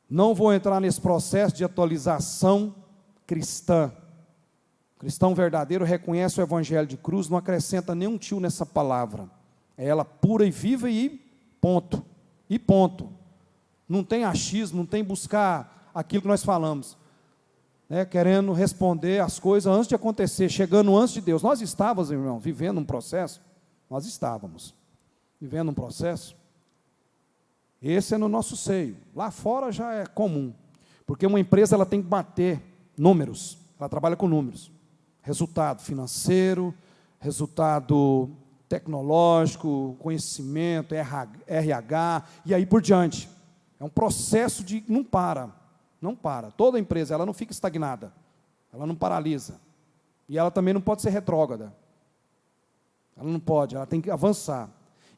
Não vou entrar nesse processo de atualização cristã. O cristão verdadeiro reconhece o evangelho de cruz, não acrescenta nenhum tio nessa palavra. É ela pura e viva e ponto. E ponto. Não tem achismo, não tem buscar aquilo que nós falamos, né, querendo responder as coisas antes de acontecer, chegando antes de Deus. Nós estávamos, irmão, vivendo um processo, nós estávamos vivendo um processo, esse é no nosso seio, lá fora já é comum, porque uma empresa ela tem que bater números, ela trabalha com números, resultado financeiro, resultado tecnológico, conhecimento, RH, e aí por diante. É um processo de não para. Não para. Toda empresa, ela não fica estagnada. Ela não paralisa. E ela também não pode ser retrógrada. Ela não pode, ela tem que avançar.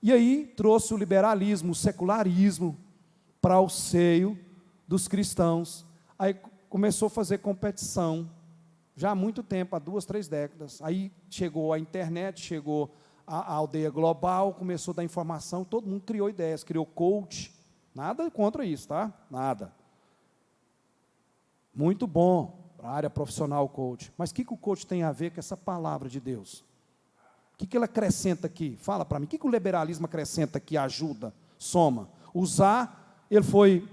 E aí trouxe o liberalismo, o secularismo para o seio dos cristãos. Aí começou a fazer competição, já há muito tempo, há 2, 3 décadas. Aí chegou a internet, chegou a aldeia global, começou a dar informação, todo mundo criou ideias, criou coach, nada contra isso, tá? Nada. Muito bom para a área profissional, coach. Mas o que o coach tem a ver com essa palavra de Deus? O que ele acrescenta aqui? Fala para mim, o que o liberalismo acrescenta aqui, ajuda, soma? Usar, ele foi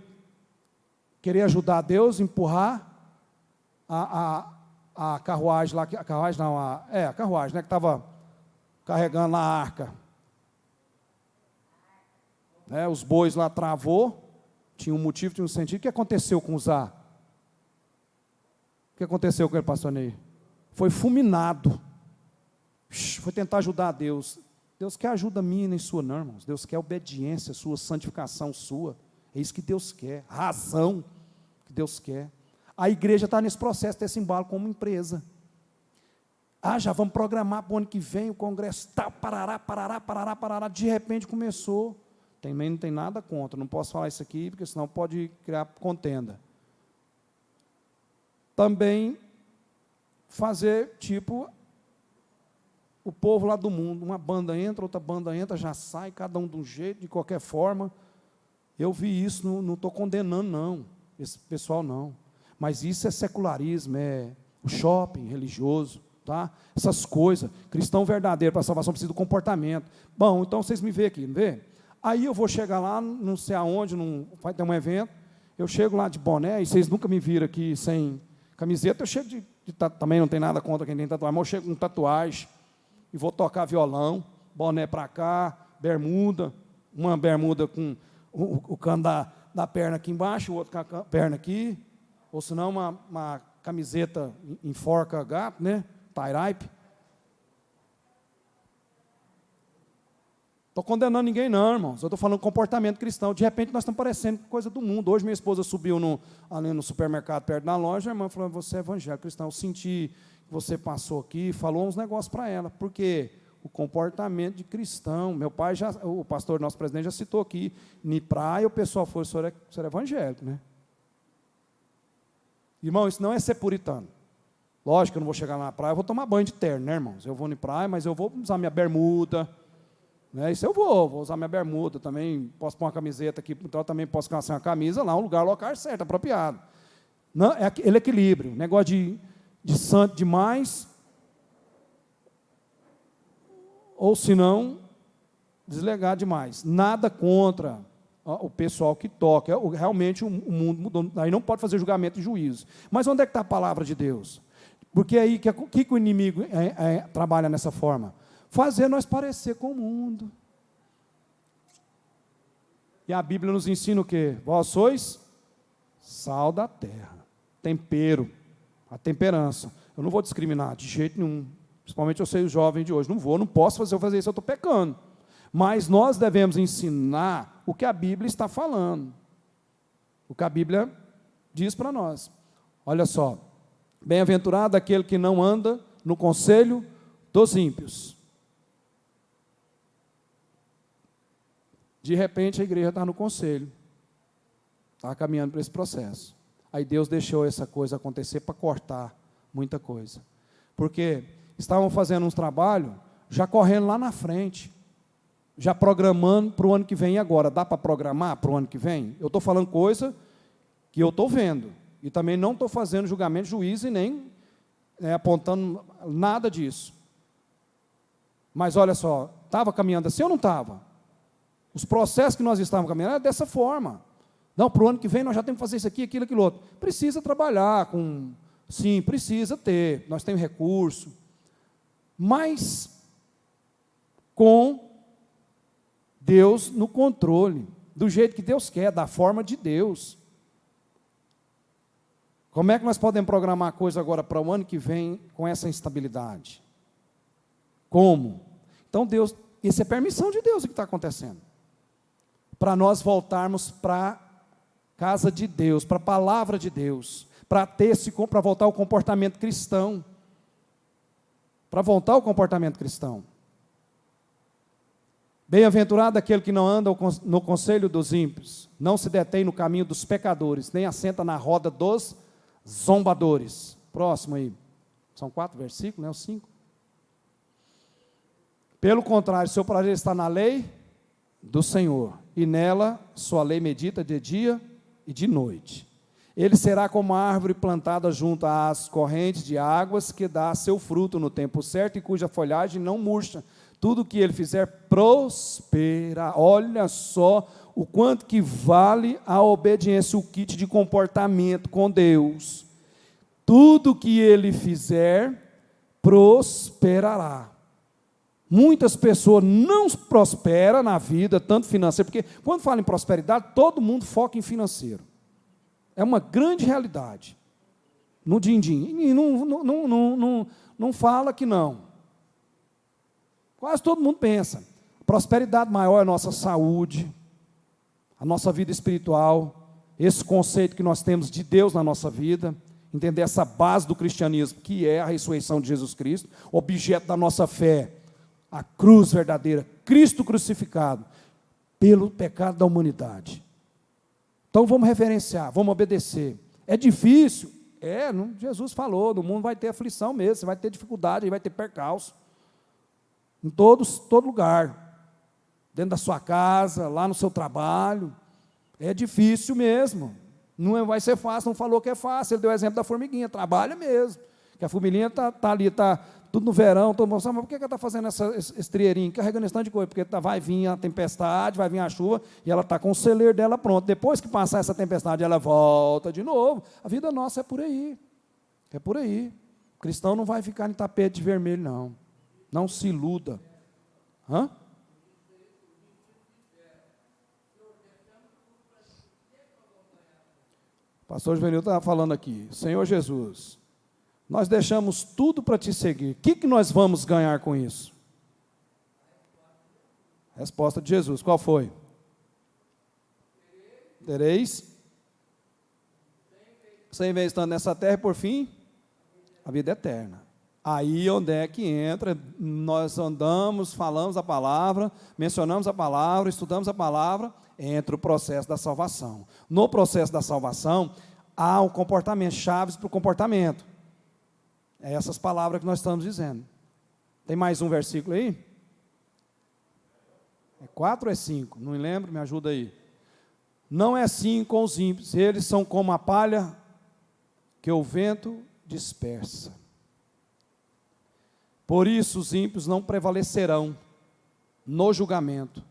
querer ajudar Deus, empurrar a carruagem lá, a carruagem não, a carruagem, né, que estava carregando a arca. Os bois lá travou, tinha um motivo, tinha um sentido. O que aconteceu com Uzá? O que aconteceu com ele, pastor Ney? Foi fulminado. Foi tentar ajudar a Deus. Deus quer ajuda minha nem sua, não, irmãos. Deus quer obediência sua, santificação sua. É isso que Deus quer, razão que Deus quer. A igreja está nesse processo desse embalo como empresa. Já vamos programar para o ano que vem, o congresso tal, parará. De repente começou. Também não tem nada contra, não posso falar isso aqui, porque senão pode criar contenda. Também fazer tipo o povo lá do mundo, uma banda entra, outra banda entra, já sai, cada um de um jeito, de qualquer forma. Eu vi isso, não estou condenando não, esse pessoal não. Mas isso é secularismo, é o shopping religioso, tá? Essas coisas. Cristão verdadeiro para a salvação precisa do comportamento. Bom, então vocês me veem aqui, não vê? Aí eu vou chegar lá, não sei aonde, vai ter um evento, eu chego lá de boné, e vocês nunca me viram aqui sem camiseta, eu chego também não tem nada contra quem tem tatuagem, mas eu chego com tatuagem, e vou tocar violão, boné para cá, bermuda, uma bermuda com o cano da perna aqui embaixo, o outro com a perna aqui, ou senão uma camiseta em forca gato, né? Tie-wrap. Estou condenando ninguém não, irmãos. Eu estou falando comportamento cristão. De repente nós estamos parecendo coisa do mundo. Hoje minha esposa subiu ali no supermercado perto da loja, a irmã falou, você é evangélico cristão. Eu senti que você passou aqui, falou uns negócios para ela. Porque o comportamento de cristão, meu pai, o pastor, nosso presidente, já citou aqui, em praia o pessoal falou, o senhor é evangélico, né? Irmão, isso não é ser puritano. Lógico que eu não vou chegar lá na praia, eu vou tomar banho de terno, né, irmãos? Eu vou na praia, mas eu vou usar minha bermuda, né? Isso eu vou usar minha bermuda também, posso pôr uma camiseta aqui, então também posso calçar uma camisa lá, um lugar local certo, apropriado. Não, é aquele equilíbrio, negócio de santo demais, ou se não, deslegar demais. Nada contra o pessoal que toca. Realmente o mundo mudou, aí não pode fazer julgamento e juízo. Mas onde é que está a palavra de Deus? Porque aí, que o inimigo trabalha nessa forma? Fazer nós parecer com o mundo. E a Bíblia nos ensina o quê? Vós sois sal da terra, tempero, a temperança. Eu não vou discriminar de jeito nenhum, principalmente eu sei os jovens de hoje, não posso fazer isso, eu estou pecando. Mas nós devemos ensinar o que a Bíblia está falando, o que a Bíblia diz para nós. Olha só, bem-aventurado aquele que não anda no conselho dos ímpios. De repente a igreja está no conselho, está caminhando para esse processo. Aí Deus deixou essa coisa acontecer para cortar muita coisa. Porque estavam fazendo uns trabalhos, já correndo lá na frente, já programando para o ano que vem e agora. Dá para programar para o ano que vem? Eu estou falando coisa que eu estou vendo. E também não estou fazendo julgamento, juízo e nem apontando nada disso. Mas olha só, estava caminhando assim ou não estava? Os processos que nós estávamos caminhando eram dessa forma. Não, para o ano que vem nós já temos que fazer isso aqui, aquilo outro. Precisa trabalhar com... Sim, precisa ter. Nós temos recurso. Mas com Deus no controle, do jeito que Deus quer, da forma de Deus. Como é que nós podemos programar a coisa agora para o ano que vem com essa instabilidade? Como? Então Deus, isso é permissão de Deus o que está acontecendo. Para nós voltarmos para a casa de Deus, para a palavra de Deus, para voltar ao comportamento cristão. Para voltar ao comportamento cristão. Bem-aventurado aquele que não anda no conselho dos ímpios, não se detém no caminho dos pecadores, nem assenta na roda dos zombadores. Próximo aí. São 4 versículos, né? Os 5. Pelo contrário, seu prazer está na lei do Senhor, e nela sua lei medita de dia e de noite. Ele será como a árvore plantada junto às correntes de águas, que dá seu fruto no tempo certo e cuja folhagem não murcha. Tudo que ele fizer prospera. Olha só o quanto que vale a obediência, o kit de comportamento com Deus. Tudo que ele fizer prosperará. Muitas pessoas não prosperam na vida, tanto financeira, porque quando fala em prosperidade, todo mundo foca em financeiro. É uma grande realidade. No din-din. E não fala que não. Quase todo mundo pensa. A prosperidade maior é a nossa saúde, a nossa vida espiritual, esse conceito que nós temos de Deus na nossa vida, entender essa base do cristianismo, que é a ressurreição de Jesus Cristo, objeto da nossa fé, a cruz verdadeira, Cristo crucificado, pelo pecado da humanidade. Então vamos reverenciar, vamos obedecer. É difícil? Jesus falou, no mundo vai ter aflição mesmo, você vai ter dificuldade, vai ter percalço. Em todo lugar, dentro da sua casa, lá no seu trabalho, é difícil mesmo, não vai ser fácil, não falou que é fácil, ele deu o exemplo da formiguinha, trabalha mesmo, que a formiguinha está ali, está tudo no verão, todo mundo sabe, mas por que ela está fazendo esse trieirinho, carregando esse tanto de coisa? Porque vai vir a tempestade, vai vir a chuva, e ela está com o celeiro dela pronto, depois que passar essa tempestade, ela volta de novo. A vida nossa é por aí, o cristão não vai ficar em tapete vermelho não. Não se iluda. Hã? O pastor Juvenil estava falando aqui. Senhor Jesus, nós deixamos tudo para te seguir. O que nós vamos ganhar com isso? Resposta de Jesus. Qual foi? Tereis 100 vezes estando nessa terra e por fim a vida eterna. Aí onde é que entra, nós andamos, falamos a palavra, mencionamos a palavra, estudamos a palavra, entra o processo da salvação. No processo da salvação, há um comportamento, chaves para o comportamento. É essas palavras que nós estamos dizendo. Tem mais um versículo aí? É 4 ou é 5? Não me lembro, me ajuda aí. Não é assim com os ímpios, eles são como a palha que o vento dispersa. Por isso os ímpios não prevalecerão no julgamento,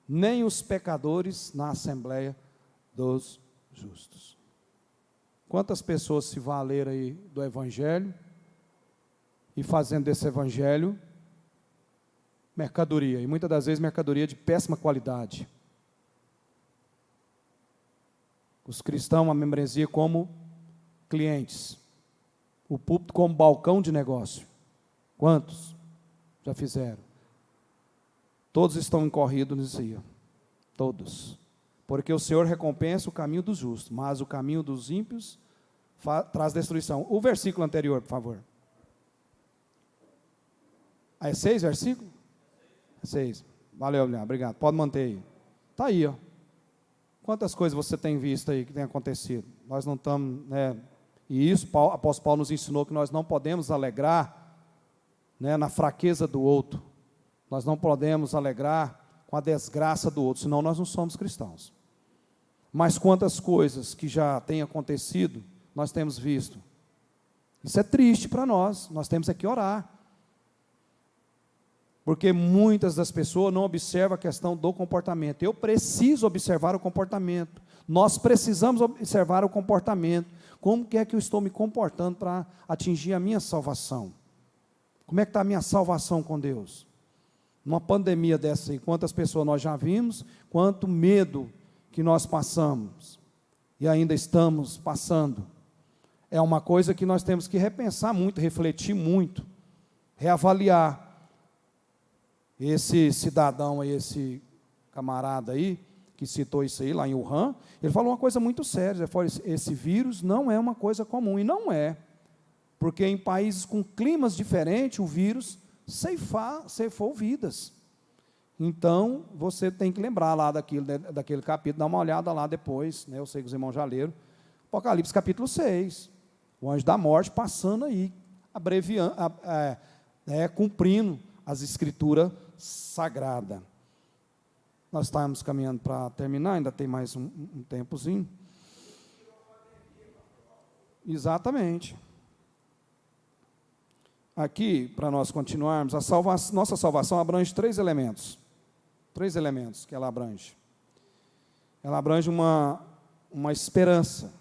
nem os pecadores na assembleia dos justos. Quantas pessoas se valeram aí do evangelho e fazendo desse evangelho mercadoria, e muitas das vezes mercadoria de péssima qualidade. Os cristãos, a membresia como clientes, o púlpito como balcão de negócio. Quantos já fizeram? Todos estão incorridos nisso aí. Todos. Porque o Senhor recompensa o caminho dos justos, mas o caminho dos ímpios traz destruição. O versículo anterior, por favor. É 6 versículo? É 6. Valeu, Leandro, obrigado. Pode manter aí. Está aí, ó. Quantas coisas você tem visto aí que tem acontecido? Nós não estamos, e isso, o apóstolo Paulo nos ensinou que nós não podemos alegrar na fraqueza do outro. Nós não podemos alegrar com a desgraça do outro, senão nós não somos cristãos. Mas quantas coisas que já têm acontecido, nós temos visto. Isso é triste para nós temos que orar. Porque muitas das pessoas não observam a questão do comportamento. Eu preciso observar o comportamento. Nós precisamos observar o comportamento. Como que é que eu estou me comportando para atingir a minha salvação? Como é que está a minha salvação com Deus? Numa pandemia dessa aí, quantas pessoas nós já vimos, quanto medo que nós passamos, e ainda estamos passando. É uma coisa que nós temos que repensar muito, refletir muito, reavaliar. Esse cidadão aí, esse camarada aí, que citou isso aí lá em Wuhan, ele falou uma coisa muito séria, ele falou, esse vírus não é uma coisa comum, e não é. Porque em países com climas diferentes, o vírus ceifou vidas. Então, você tem que lembrar lá daquele capítulo, dá uma olhada lá depois, né? Eu sei que os irmãos já leram. Apocalipse capítulo 6, o anjo da morte passando aí, abreviando, cumprindo as escrituras sagradas. Nós estamos caminhando para terminar, ainda tem mais um tempozinho. Exatamente. Aqui, para nós continuarmos, nossa salvação abrange 3 elementos. 3 elementos que ela abrange. Ela abrange uma esperança.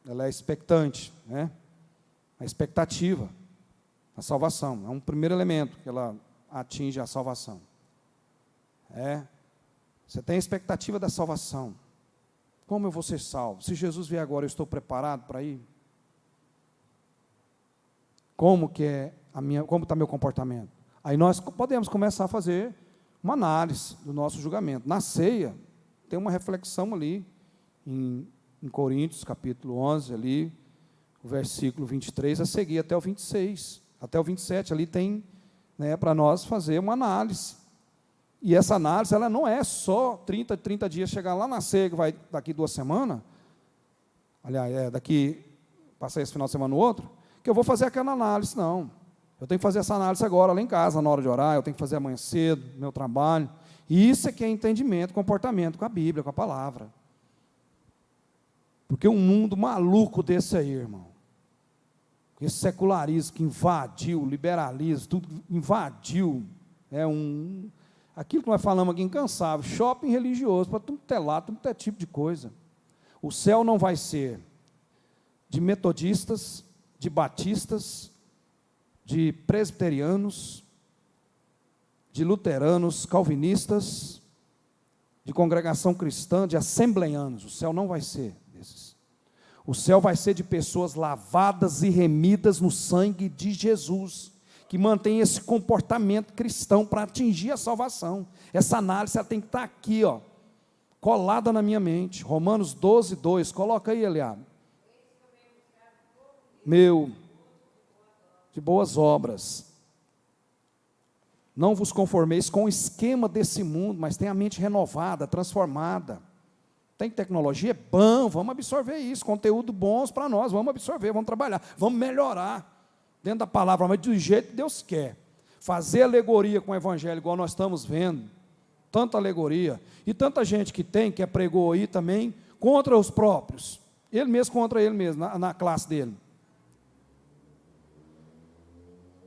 Ela é expectante, né? A expectativa, a salvação. É um primeiro elemento que ela atinge a salvação. Você tem a expectativa da salvação. Como eu vou ser salvo? Se Jesus vier agora, eu estou preparado para ir? Como está meu comportamento? Aí nós podemos começar a fazer uma análise do nosso julgamento. Na ceia, tem uma reflexão ali, em Coríntios, capítulo 11, ali, o versículo 23, a seguir até o 26, até o 27, ali tem, né, para nós fazer uma análise. E essa análise, ela não é só 30 dias, chegar lá na ceia, que vai daqui 2 semanas, aliás, passar esse final de semana no outro, que eu vou fazer aquela análise, não. Eu tenho que fazer essa análise agora, lá em casa, na hora de orar, eu tenho que fazer amanhã cedo, no meu trabalho. E isso é que é entendimento, comportamento com a Bíblia, com a palavra. Porque um mundo maluco desse aí, irmão, esse secularismo que invadiu, o liberalismo, tudo invadiu, aquilo que nós falamos aqui, incansável, shopping religioso, para tudo ter lá, tudo ter tipo de coisa. O céu não vai ser de metodistas, de batistas, de presbiterianos, de luteranos, calvinistas, de congregação cristã, de assembleianos. O céu não vai ser desses. O céu vai ser de pessoas lavadas e remidas no sangue de Jesus, que mantém esse comportamento cristão para atingir a salvação. Essa análise ela tem que estar aqui, colada na minha mente. Romanos 12, 2, coloca aí, Eliab. De boas obras. Não vos conformeis com o esquema desse mundo, mas tenha a mente renovada, transformada. Tem tecnologia? É bom, vamos absorver isso, conteúdo bons para nós, vamos absorver, vamos trabalhar, vamos melhorar dentro da palavra, mas do jeito que Deus quer. Fazer alegoria com o evangelho, igual nós estamos vendo, tanta alegoria, e tanta gente que pregou aí também, contra os próprios, ele mesmo contra ele mesmo, na classe dele.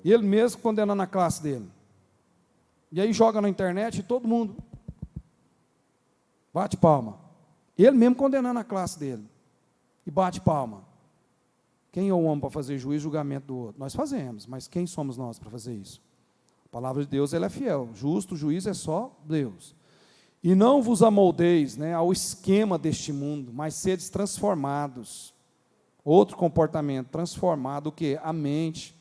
Ele mesmo condenando a classe dele. E aí joga na internet e todo mundo bate palma. Ele mesmo condenando a classe dele. E bate palma. Quem é o homem para fazer juízo e julgamento do outro? Nós fazemos, mas quem somos nós para fazer isso? A palavra de Deus ela é fiel. Justo juiz é só Deus. E não vos amoldeis, ao esquema deste mundo, mas sedes transformados. Outro comportamento, transformado o quê? A mente.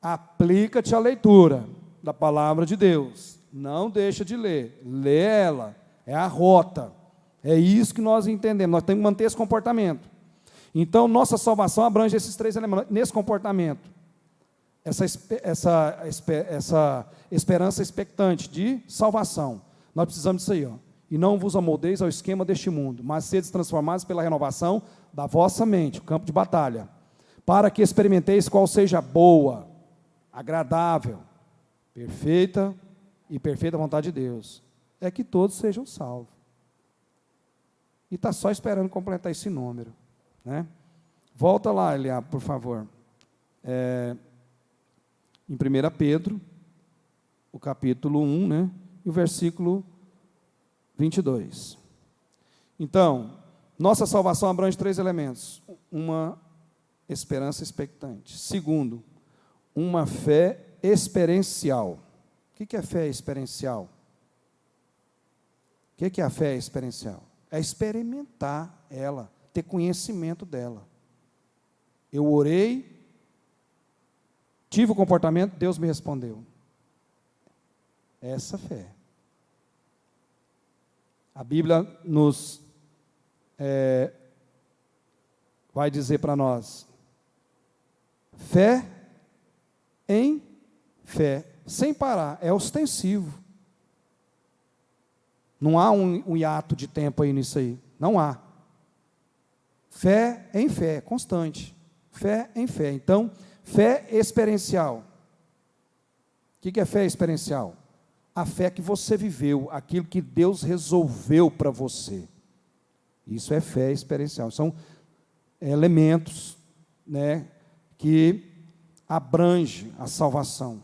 Aplica-te à leitura da palavra de Deus. Não deixa de ler. Lê ela. É a rota. É isso que nós entendemos. Nós temos que manter esse comportamento. Então, nossa salvação abrange esses 3 elementos. Nesse comportamento. Essa esperança expectante de salvação. Nós precisamos disso aí. E não vos amoldeis ao esquema deste mundo, mas sedes transformados pela renovação da vossa mente, o campo de batalha, para que experimenteis qual seja boa, agradável, perfeita vontade de Deus, é que todos sejam salvos. E está só esperando completar esse número, né? Volta lá, Eliab, por favor. Em 1 Pedro, o capítulo 1, né? E o versículo 22. Então, nossa salvação abrange 3 elementos. Uma esperança expectante. Segundo, uma fé experiencial. O que é fé experiencial? O que é a fé experiencial? É experimentar ela, ter conhecimento dela. Eu orei, tive o comportamento, Deus me respondeu. Essa fé. A Bíblia nos vai dizer para nós, fé em fé, sem parar, é ostensivo. Não há um hiato de tempo aí nisso aí. Não há. Fé em fé, constante. Fé em fé. Então, fé experiencial. O que é fé experiencial? A fé que você viveu, aquilo que Deus resolveu para você. Isso é fé experiencial. São elementos, né, que abrange a salvação.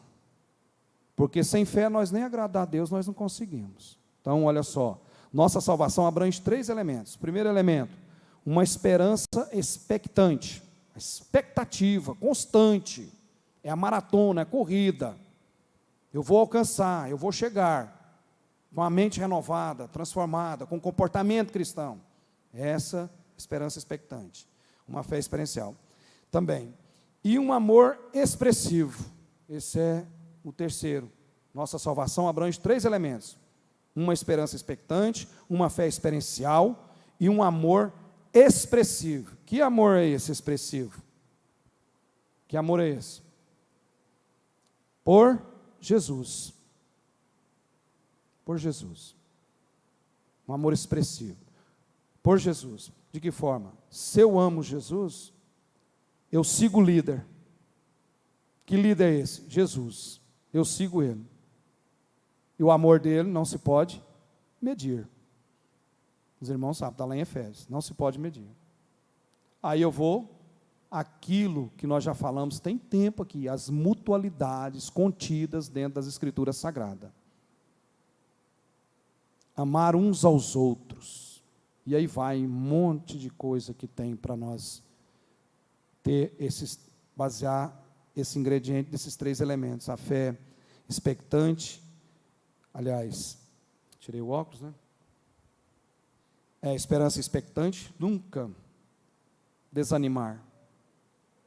Porque sem fé nós nem agradar a Deus nós não conseguimos. Então, olha só, nossa salvação abrange 3 elementos. Primeiro elemento, uma esperança expectante, expectativa, constante. É a maratona, é a corrida. Eu vou alcançar, eu vou chegar, com a mente renovada, transformada, com comportamento cristão. Essa esperança expectante. Uma fé experiencial. Também. E um amor expressivo. Esse é o terceiro. Nossa salvação abrange 3 elementos. Uma esperança expectante, uma fé experiencial e um amor expressivo. Que amor é esse expressivo? Que amor é esse? Por Jesus. Por Jesus. Um amor expressivo. Por Jesus. De que forma? Se eu amo Jesus, eu sigo o líder. Que líder é esse? Jesus. Eu sigo ele. E o amor dele não se pode medir. Os irmãos sabem, está lá em Efésios. Não se pode medir. Aí eu vou, aquilo que nós já falamos, tem tempo aqui, as mutualidades contidas dentro das Escrituras Sagradas. Amar uns aos outros. E aí vai um monte de coisa que tem para nós ter basear esse ingrediente desses 3 elementos. A fé expectante, aliás, tirei o óculos, né? Esperança expectante, nunca desanimar.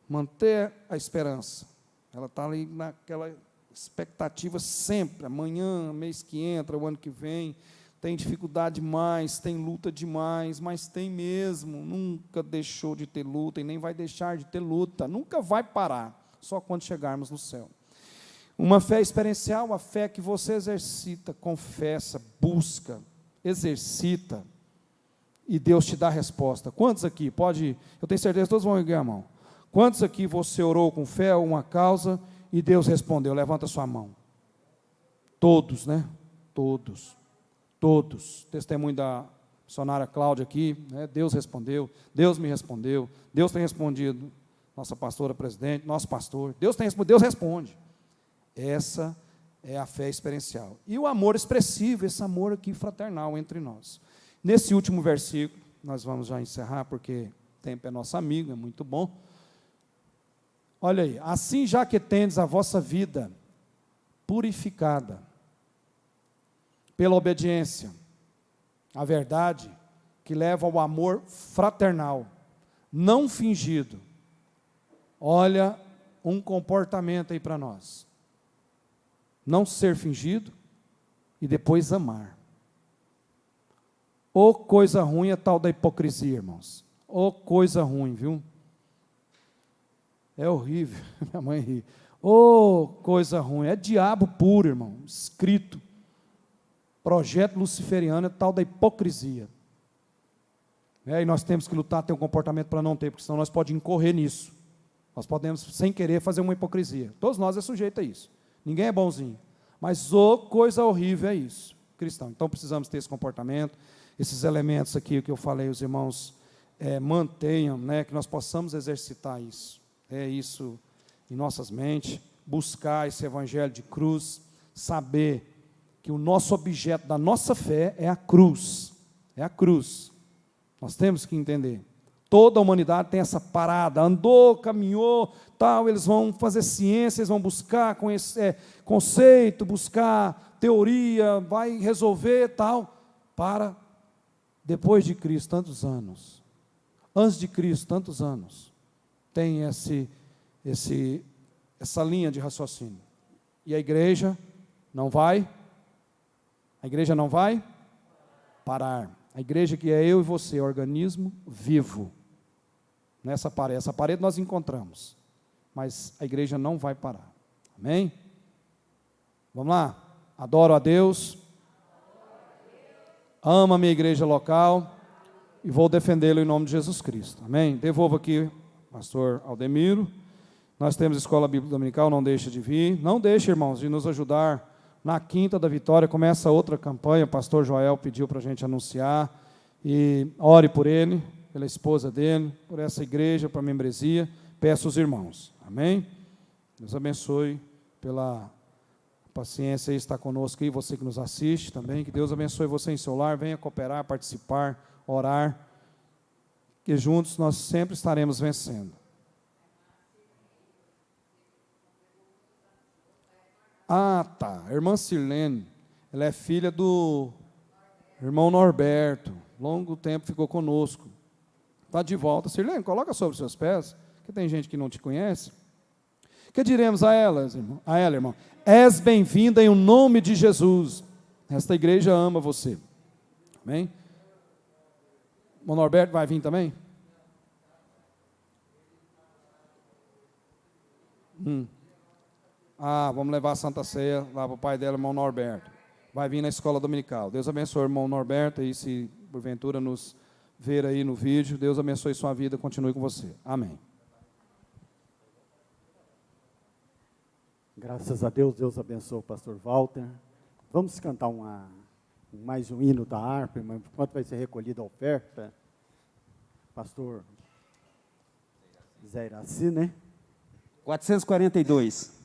Manter a esperança. Ela está ali naquela expectativa sempre, amanhã, mês que entra, o ano que vem, tem dificuldade demais, tem luta demais, mas tem mesmo, nunca deixou de ter luta e nem vai deixar de ter luta, nunca vai parar, só quando chegarmos no céu. Uma fé experiencial, a fé que você exercita, confessa, busca, exercita, e Deus te dá a resposta. Quantos aqui, eu tenho certeza que todos vão erguer a mão. Quantos aqui você orou com fé a uma causa e Deus respondeu? Levanta a sua mão. Todos, né? Todos. Testemunho da missionária Cláudia aqui, né? Deus respondeu, Deus me respondeu, Deus tem respondido, nossa pastora presidente, nosso pastor, Deus responde. Essa é a fé experiencial. E o amor expressivo, esse amor aqui fraternal entre nós. Nesse último versículo, nós vamos já encerrar, porque o tempo é nosso amigo, é muito bom. Olha aí, assim já que tendes a vossa vida purificada pela obediência, a verdade que leva ao amor fraternal, não fingido. Olha um comportamento aí para nós. Não ser fingido e depois amar. Ô coisa ruim é tal da hipocrisia, irmãos. Ô coisa ruim, viu? É horrível, minha mãe ri. Ô coisa ruim, é diabo puro, irmão, escrito. Projeto luciferiano é tal da hipocrisia. E nós temos que lutar, ter um comportamento para não ter, porque senão nós podemos incorrer nisso. Nós podemos, sem querer, fazer uma hipocrisia. Todos nós é sujeito a isso. Ninguém é bonzinho. Mas coisa horrível é isso, cristão. Então precisamos ter esse comportamento, esses elementos aqui que eu falei, os irmãos mantenham, né, que nós possamos exercitar isso. É isso em nossas mentes, buscar esse evangelho de cruz, saber que o nosso objeto da nossa fé é a cruz. É a cruz. Nós temos que entender. Toda a humanidade tem essa parada, andou, caminhou, tal, eles vão fazer ciência, eles vão buscar conceito, buscar teoria, vai resolver, tal, para depois de Cristo, tantos anos. Antes de Cristo, tantos anos. Tem essa linha de raciocínio. E a igreja não vai parar. A igreja que é eu e você, organismo vivo. Essa parede nós encontramos, mas a igreja não vai parar. Amém? Vamos lá? Adoro a Deus, amo a minha igreja local e vou defendê-lo em nome de Jesus Cristo. Amém? Devolvo aqui, pastor Aldemiro. Nós temos Escola Bíblica Dominical, não deixe de vir. Não deixe, irmãos, de nos ajudar. Na Quinta da Vitória começa outra campanha, o pastor Joel pediu para a gente anunciar. E ore por ele, pela esposa dele, por essa igreja, para a membresia. Peço aos irmãos. Amém? Deus abençoe pela paciência aí, está conosco aí, você que nos assiste também. Que Deus abençoe você em seu lar. Venha cooperar, participar, orar. Que juntos nós sempre estaremos vencendo. Ah, tá. A irmã Sirlene, ela é filha do irmão Norberto. Longo tempo ficou conosco. Está de volta. Sirlene, coloca sobre os seus pés, que tem gente que não te conhece. Que diremos a ela, irmão? És bem-vinda em o nome de Jesus. Esta igreja ama você. Amém? O Norberto vai vir também? Vamos levar a Santa Ceia lá para o pai dela, irmão Norberto. Vai vir na escola dominical. Deus abençoe o irmão Norberto, e se porventura nos ver aí no vídeo, Deus abençoe sua vida, continue com você. Amém. Graças a Deus, Deus abençoe o pastor Walter. Vamos cantar mais um hino da harpa, mas enquanto vai ser recolhida a oferta, pastor Zé Iraci, né? 442.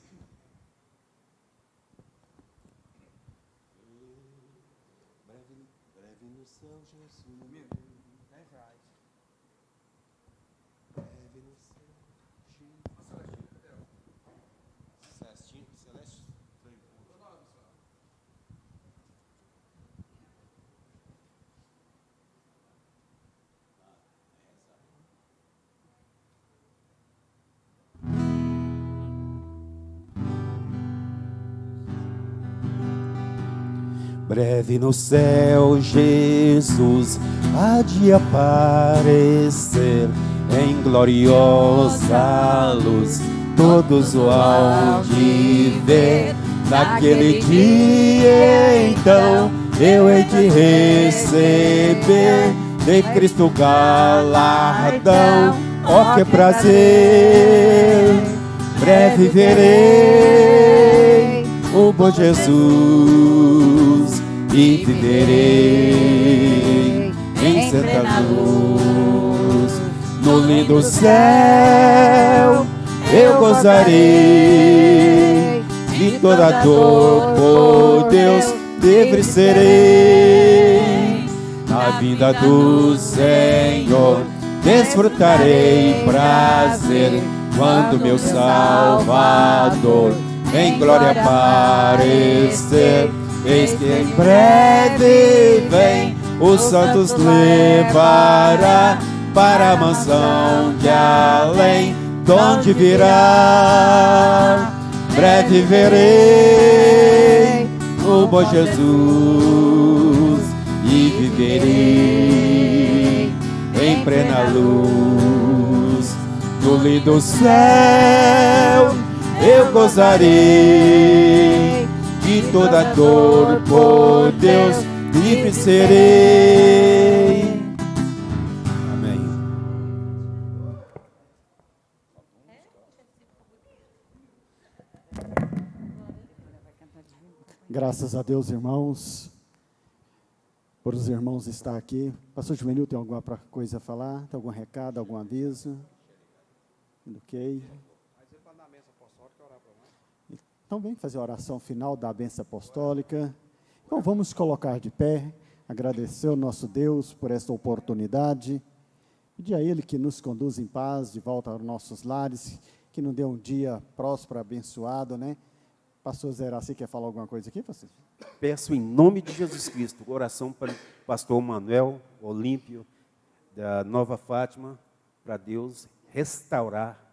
Breve no céu, Jesus há de aparecer em gloriosa luz, todos o hão de ver. Naquele dia, então, eu hei de receber de Cristo galardão. Oh, que prazer! Breve verei o bom Jesus e viverei em santa luz. No lindo céu eu gozarei, de toda dor por Deus livre serei. Na vinda do Senhor desfrutarei prazer, quando meu Salvador em glória aparecer. Eis que em breve vem, os santos levará para a mansão de além, donde virá. Breve verei o bom Jesus e viverei em plena luz. No lindo céu eu gozarei, de toda dor por Deus livre serei. Amém. Graças a Deus, irmãos, por os irmãos estar aqui. Pastor Juvenil, tem alguma coisa a falar? Tem algum recado, algum aviso? Ok. Então, vem fazer a oração final da bênção apostólica. Então, vamos colocar de pé, agradecer ao nosso Deus por esta oportunidade, pedir a Ele que nos conduza em paz de volta aos nossos lares, que nos dê um dia próspero, abençoado, né? Pastor Zé Iraci, quer falar alguma coisa aqui, pastor? Peço em nome de Jesus Cristo, oração para o pastor Manuel Olímpio, da Nova Fátima, para Deus restaurar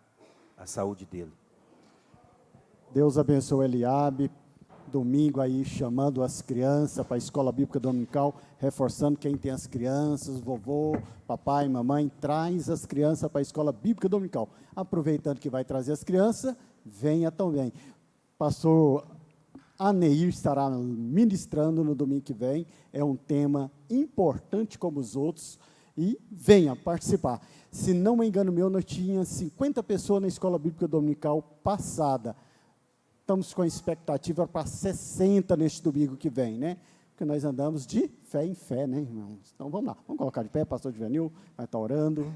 a saúde dele. Deus abençoe Eliabe, domingo aí chamando as crianças para a Escola Bíblica Dominical, reforçando quem tem as crianças, vovô, papai, mamãe, traz as crianças para a Escola Bíblica Dominical. Aproveitando que vai trazer as crianças, venha também. Pastor A Neir estará ministrando no domingo que vem. É um tema importante como os outros. E venha participar. Se não me engano meu, nós tínhamos 50 pessoas na Escola Bíblica Dominical passada. Estamos com expectativa para 60 neste domingo que vem, né? Porque nós andamos de fé em fé, né, irmãos? Então, vamos lá. Vamos colocar de pé, pastor Juvenil vai estar orando,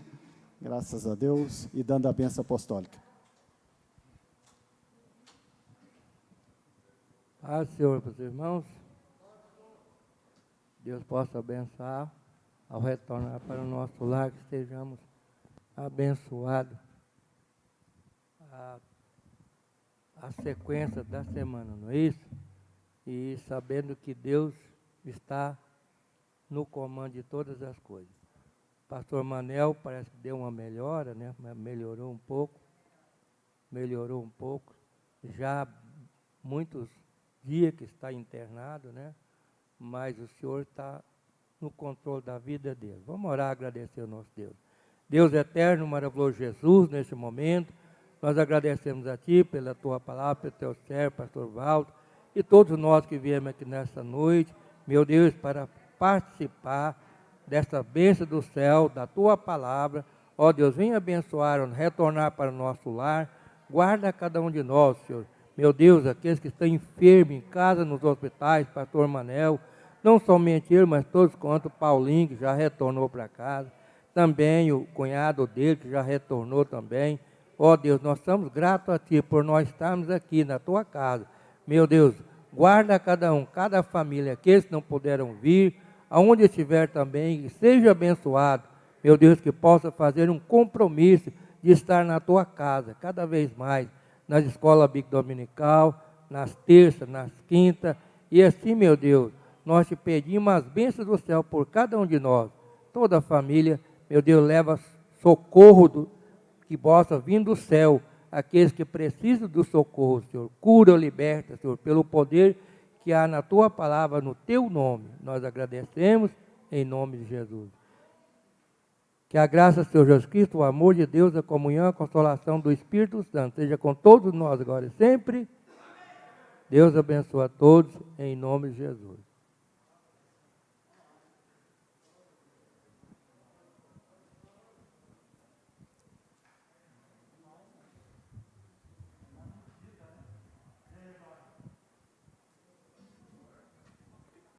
graças a Deus, e dando a bênção apostólica. Paz, Senhor, para os irmãos. Deus possa abençoar ao retornar para o nosso lar, que estejamos abençoados. A sequência da semana, não é isso? E sabendo que Deus está no comando de todas as coisas. Pastor Manel parece que deu uma melhora, né? Melhorou um pouco. Já muitos dias que está internado, né? Mas o Senhor está no controle da vida dele. Vamos orar, agradecer ao nosso Deus. Deus eterno, maravilhoso Jesus, nesse momento, nós agradecemos a Ti pela Tua palavra, pelo Teu servo, pastor Valdo, e todos nós que viemos aqui nessa noite, meu Deus, para participar desta bênção do céu, da Tua palavra. Ó Deus, venha abençoar, retornar para o nosso lar, guarda cada um de nós, Senhor. Meu Deus, aqueles que estão enfermos em casa, nos hospitais, pastor Manel, não somente ele, mas todos quanto, Paulinho, que já retornou para casa, também o cunhado dele, que já retornou também. Ó Deus, nós estamos gratos a Ti por nós estarmos aqui na Tua casa. Meu Deus, guarda cada um, cada família, aqueles que não puderam vir, aonde estiver também, que seja abençoado. Meu Deus, que possa fazer um compromisso de estar na Tua casa, cada vez mais, nas escolas bíblicas dominical, nas terças, nas quintas, e assim, meu Deus, nós te pedimos as bênçãos do céu por cada um de nós, toda a família, meu Deus, leva socorro que possa vir do céu, aqueles que precisam do socorro, Senhor, cura ou liberta, Senhor, pelo poder que há na Tua palavra, no Teu nome, nós agradecemos em nome de Jesus. Que a graça do Senhor Jesus Cristo, o amor de Deus, a comunhão, a consolação do Espírito Santo, seja com todos nós agora e sempre. Deus abençoe a todos, em nome de Jesus.